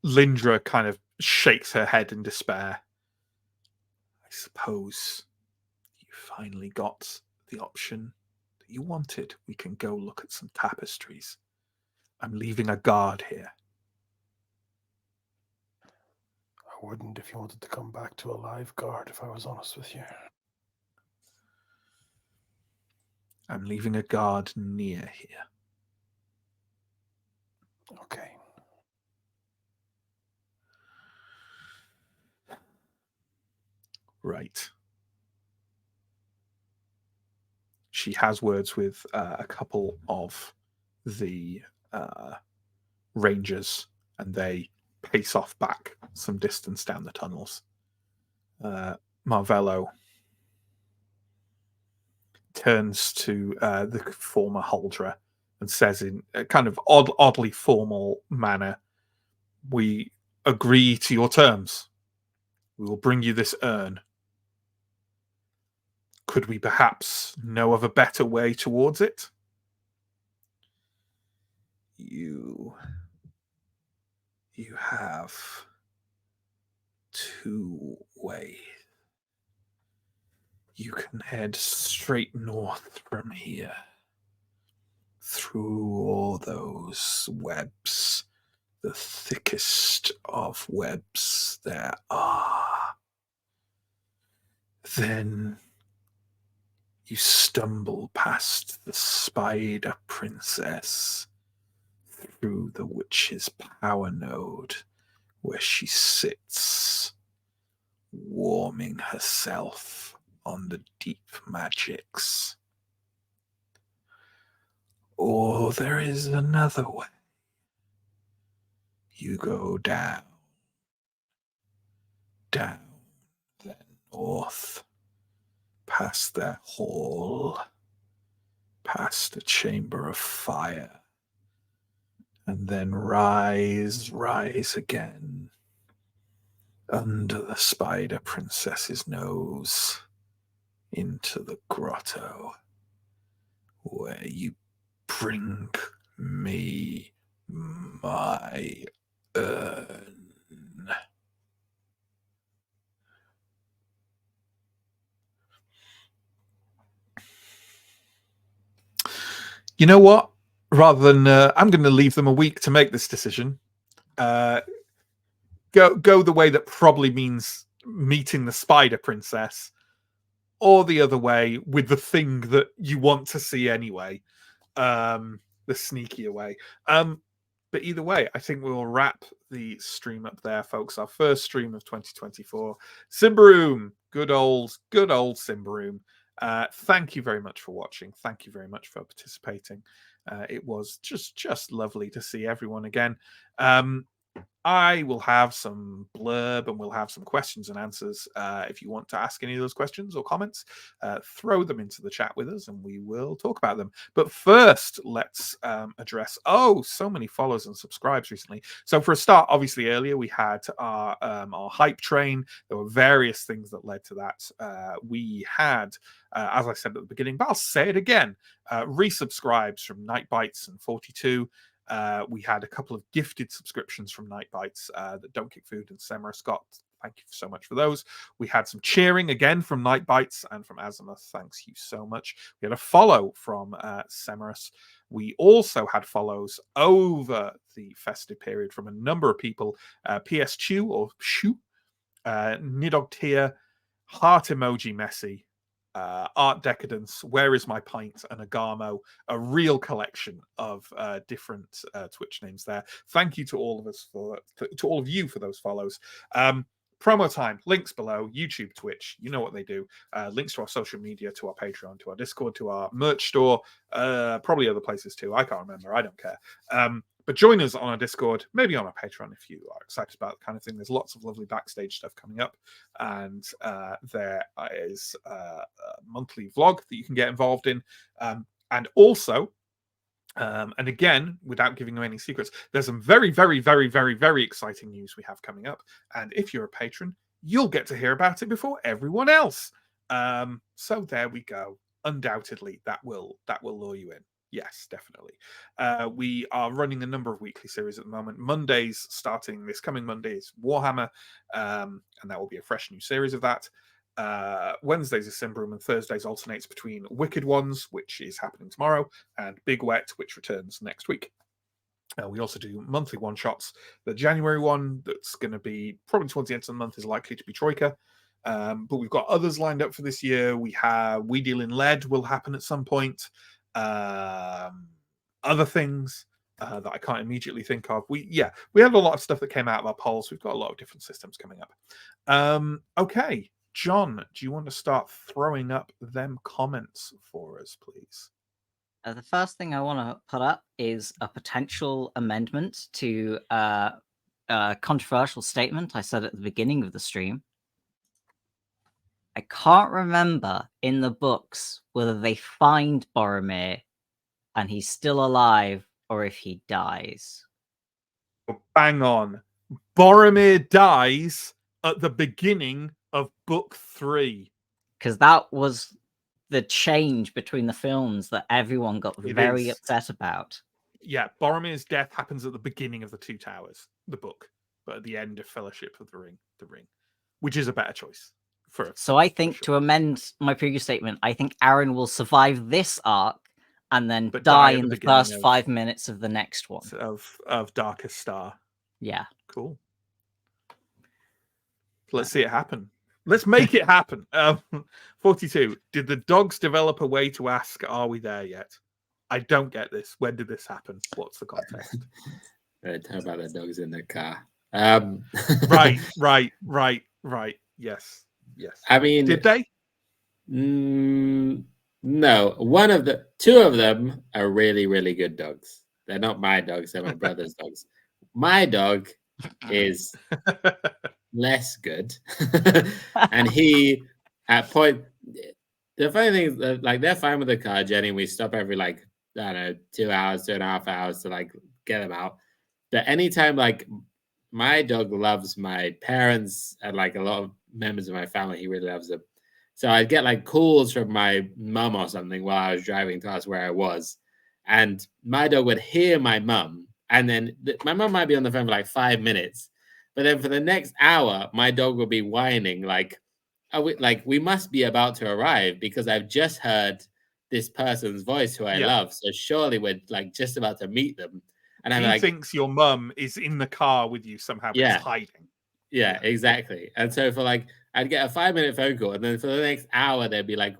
Lindra kind of shakes her head in despair. I suppose you finally got the option that you wanted. We can go look at some tapestries. I'm leaving a guard here. I wouldn't if you wanted to come back to a live guard, if I was honest with you. I'm leaving a guard near here. Okay. Right. She has words with a couple of the rangers, and they pace off back some distance down the tunnels. Marvello turns to the former Huldra and says in a kind of oddly formal manner, "We agree to your terms. We will bring you this urn. Could we perhaps know of a better way towards it?" You have two ways. You can head straight north from here, through all those webs, the thickest of webs there are. Then you stumble past the Spider Princess, through the witch's power node, where she sits, warming herself on the deep magics. Or there is another way. You go down, then north, past that hall, past the chamber of fire, and then rise again, under the Spider Princess's nose, into the grotto, where you bring me my urn. You know what? Rather than I'm going to leave them a week to make this decision. Go the way that probably means meeting the Spider Princess, or the other way with the thing that you want to see anyway, the sneakier way. But either way, I think we'll wrap the stream up there, folks. Our first stream of 2024. Symbaroum, good old Symbaroum. Thank you very much for watching. Thank you very much for participating. It was just lovely to see everyone again. I will have some blurb and we'll have some questions and answers. If you want to ask any of those questions or comments, throw them into the chat with us and we will talk about them. But first, let's address, so many follows and subscribes recently. So for a start, obviously earlier we had our hype train. There were various things that led to that. We had, as I said at the beginning, but I'll say it again, resubscribes from Night Bites and 42. We had a couple of gifted subscriptions from Night Bites, that Don't Kick Food and Semra Scott. Thank you so much for those. We had some cheering again from Night Bites and from Azimuth. Thanks you so much. We had a follow from Semerus. We also had follows over the festive period from a number of people. PS Chew or Shu, Nidog Tier, Heart Emoji Messy, Art Decadence, Where Is My Pint, and Agamo, a real collection of different Twitch names there. Thank you to all of us to all of you for those follows. Promo time, links below, YouTube, Twitch, you know what they do. Links to our social media, to our Patreon, to our Discord, to our merch store, probably other places too. I can't remember, I don't care. But join us on our Discord, maybe on our Patreon if you are excited about the kind of thing. There's lots of lovely backstage stuff coming up. And there is a monthly vlog that you can get involved in. And also, and again, without giving away any secrets, there's some very, very, very, very, very exciting news we have coming up. And if you're a patron, you'll get to hear about it before everyone else. So there we go. Undoubtedly, that will lure you in. Yes, definitely. We are running a number of weekly series at the moment. Mondays, starting this coming Monday, is Warhammer, and that will be a fresh new series of that. Wednesdays is Symbaroum, and Thursdays alternates between Wicked Ones, which is happening tomorrow, and Big Wet, which returns next week. We also do monthly one-shots. The January one, that's going to be probably towards the end of the month, is likely to be Troika. But we've got others lined up for this year. We have We Deal in Lead will happen at some point. Other things that I can't immediately think of. We had a lot of stuff that came out of our polls. We've got a lot of different systems coming up. Okay, John, do you want to start throwing up them comments for us, please? The first thing I want to put up is a potential amendment to a controversial statement I said at the beginning of the stream. I can't remember in the books whether they find Boromir and he's still alive, or if he dies. Bang on. Boromir dies at the beginning of book 3. Because that was the change between the films that everyone got It very is. upset about. Yeah, Boromir's death happens at the beginning of the Two Towers, the book, but at the end of Fellowship of the Ring, which is a better choice. So I think, to amend my previous statement, I think Aaron will survive this arc and then But die die at in the the beginning first of- 5 minutes of the next one. Of Darkest Star. Yeah. Cool. Let's see it happen. Let's make it happen. 42. Did the dogs develop a way to ask, are we there yet? I don't get this. When did this happen? What's the context? How about the dogs in the car? Right. Yes. I mean, did they? No. Two of them are really, really good dogs. They're not my dogs. They're my brother's dogs. My dog is less good, and he at point. The funny thing is that, like, they're fine with the car, Jenny. We stop every, like, I don't know, 2 hours, 2.5 hours to, like, get them out. But anytime, like, my dog loves my parents and, like, a lot of members of my family, he really loves them. So I'd get, like, calls from my mum or something while I was driving to us where I was, and my dog would hear my mum, and then my mum might be on the phone for like 5 minutes, but then for the next hour, my dog would be whining like, we must be about to arrive because I've just heard this person's voice who I love. So surely we're, like, just about to meet them. And I'm like, thinks your mum is in the car with you somehow, but it's hiding. Yeah, exactly. And so for, like, I'd get a 5-minute phone call, and then for the next hour, they'd be like,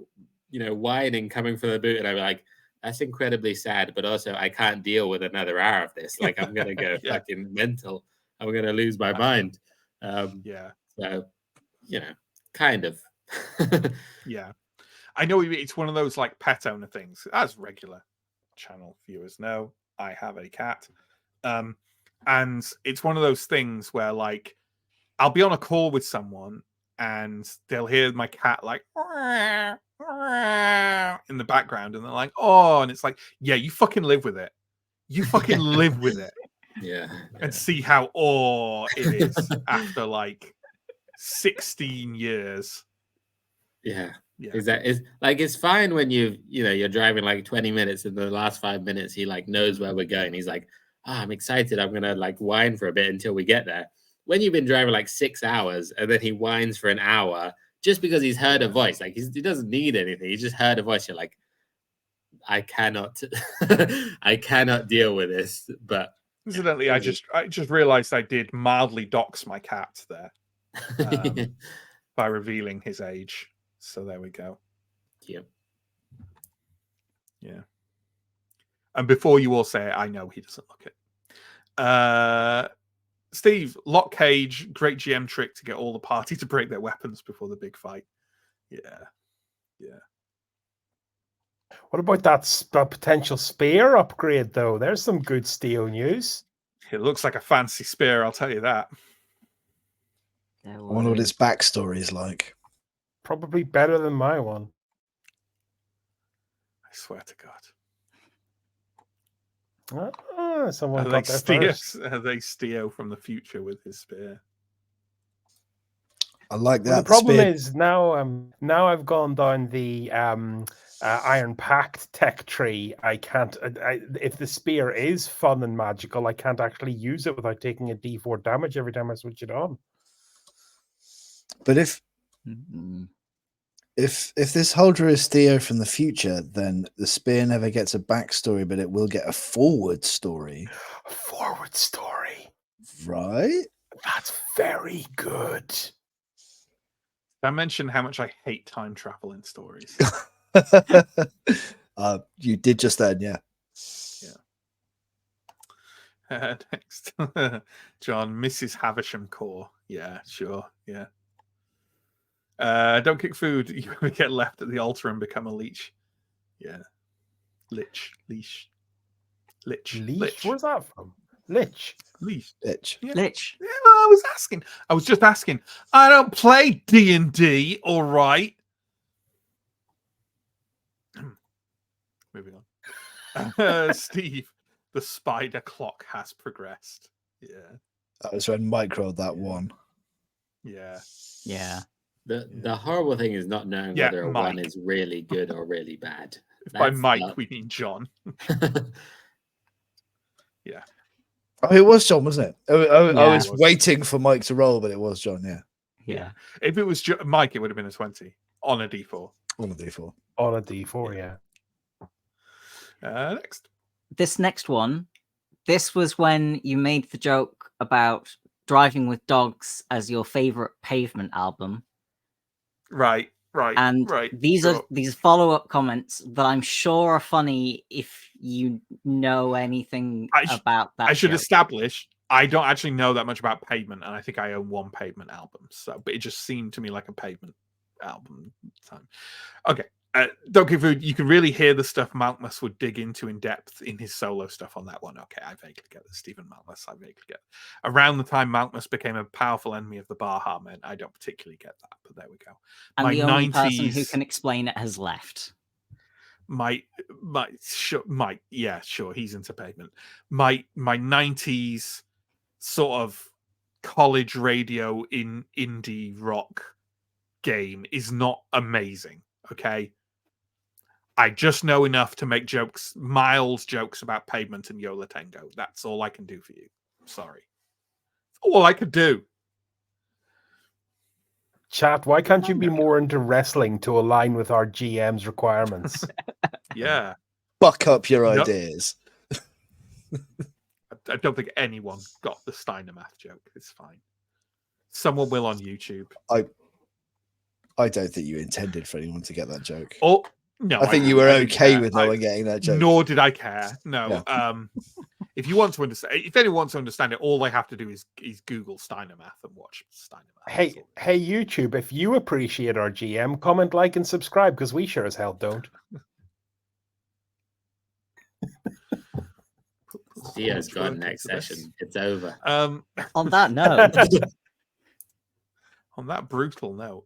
whining coming from the boot, and I'd be like, that's incredibly sad, but also I can't deal with another hour of this. Like, I'm gonna go fucking mental. I'm gonna lose my mind. So, kind of. Yeah, I know it's one of those, like, pet owner things. As regular channel viewers know, I have a cat, and it's one of those things where, like, I'll be on a call with someone and they'll hear my cat, like, in the background, and they're like, oh, and it's like, yeah, you fucking live with it. You fucking live with it. And see how it is after, like, 16 years. Yeah. Exactly. It's fine when you're driving like 20 minutes, and the last 5 minutes he, like, knows where we're going. He's like, I'm excited. I'm gonna, like, whine for a bit until we get there. When you've been driving like 6 hours and then he whines for an hour just because he's heard a voice, like, he doesn't need anything. He just heard a voice. You're like, I cannot deal with this. But incidentally, I just realized I did mildly dox my cat there by revealing his age. So there we go. Yeah. And before you all say it, I know he doesn't look it. Steve, lock cage, great GM trick to get all the party to break their weapons before the big fight. Yeah. What about that potential spear upgrade, though? There's some good steel news. It looks like a fancy spear, I'll tell you that. I wonder what its backstory is like. Probably better than my one. I swear to God. Someone got there first. Are they Steo from the future with his spear? I like that. Well, the problem is now I've gone down the Iron Pact tech tree. I can't. If the spear is fun and magical, I can't actually use it without taking a D4 damage every time I switch it on. But if this holder is Theo from the future, then the spear never gets a backstory, but it will get a forward story. A forward story, right? That's very good. I mentioned how much I hate time travel in stories. You did just then, yeah. Next, John, Mrs. Havisham core. Yeah, sure. Yeah. Don't kick food. You get left at the altar and become a leech. Yeah. Leech. Where's that from? Leech. Yeah. Lich. Yeah, I was just asking. I don't play D&D, all right. Moving Steve, the spider clock has progressed. Yeah. That was when Mike rolled that one. Yeah. Yeah. The horrible thing is not knowing Yeah, whether a Mike. one is really good or really bad. By That's Mike, not- we mean John. Yeah. Oh, it was John, wasn't it? I Yeah. was waiting for Mike to roll, but it was John. Yeah, Yeah. If it was Mike, it would have been a 20 on a D4. on the D4. On a D4, yeah. Next. This next one, this was when you made the joke about Driving with Dogs as your favorite Pavement album. Right. And these are these follow-up comments that I'm sure are funny if you know anything about that. I should joke. establish I don't actually know that much about Pavement, and I think I own one Pavement album. So, but it just seemed to me like a Pavement album time. Okay. Don't give you can really hear the stuff Malkmus would dig into in depth in his solo stuff on that one. Okay, I vaguely get this. Stephen Malkmus, I vaguely get. Around the time Malkmus became a powerful enemy of the Baha men, I don't particularly get that, but there we go. And the only person who can explain it has left. Yeah, sure, he's into Pavement. My 90s sort of college radio in indie rock game is not amazing. Okay. I just know enough to make mild jokes about Pavement and Yola Tango. That's all I can do for you. Sorry. All I could do. Chat, why can't you be more into wrestling to align with our GM's requirements? Yeah. Buck up your ideas. I don't think anyone got the Steiner math joke. It's fine. Someone will on YouTube. I don't think you intended for anyone to get that joke. Oh, no. I think you were okay with no one getting that joke. Nor did I care. No. Yeah. If you want to understand, if anyone wants to understand it, all they have to do is Google Steiner math and watch Steiner math. Hey, YouTube, if you appreciate our GM, comment, like, and subscribe, because we sure as hell don't. Theo's gone next session. It's over. On that note. On that brutal note.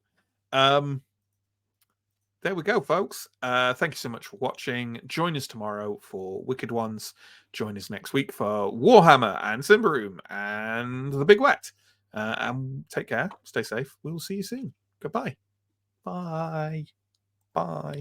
There we go, folks. Thank you so much for watching. Join us tomorrow for Wicked Ones. Join us next week for Warhammer and Symbaroum and The Big Wet. And take care. Stay safe. We'll see you soon. Goodbye. Bye. Bye.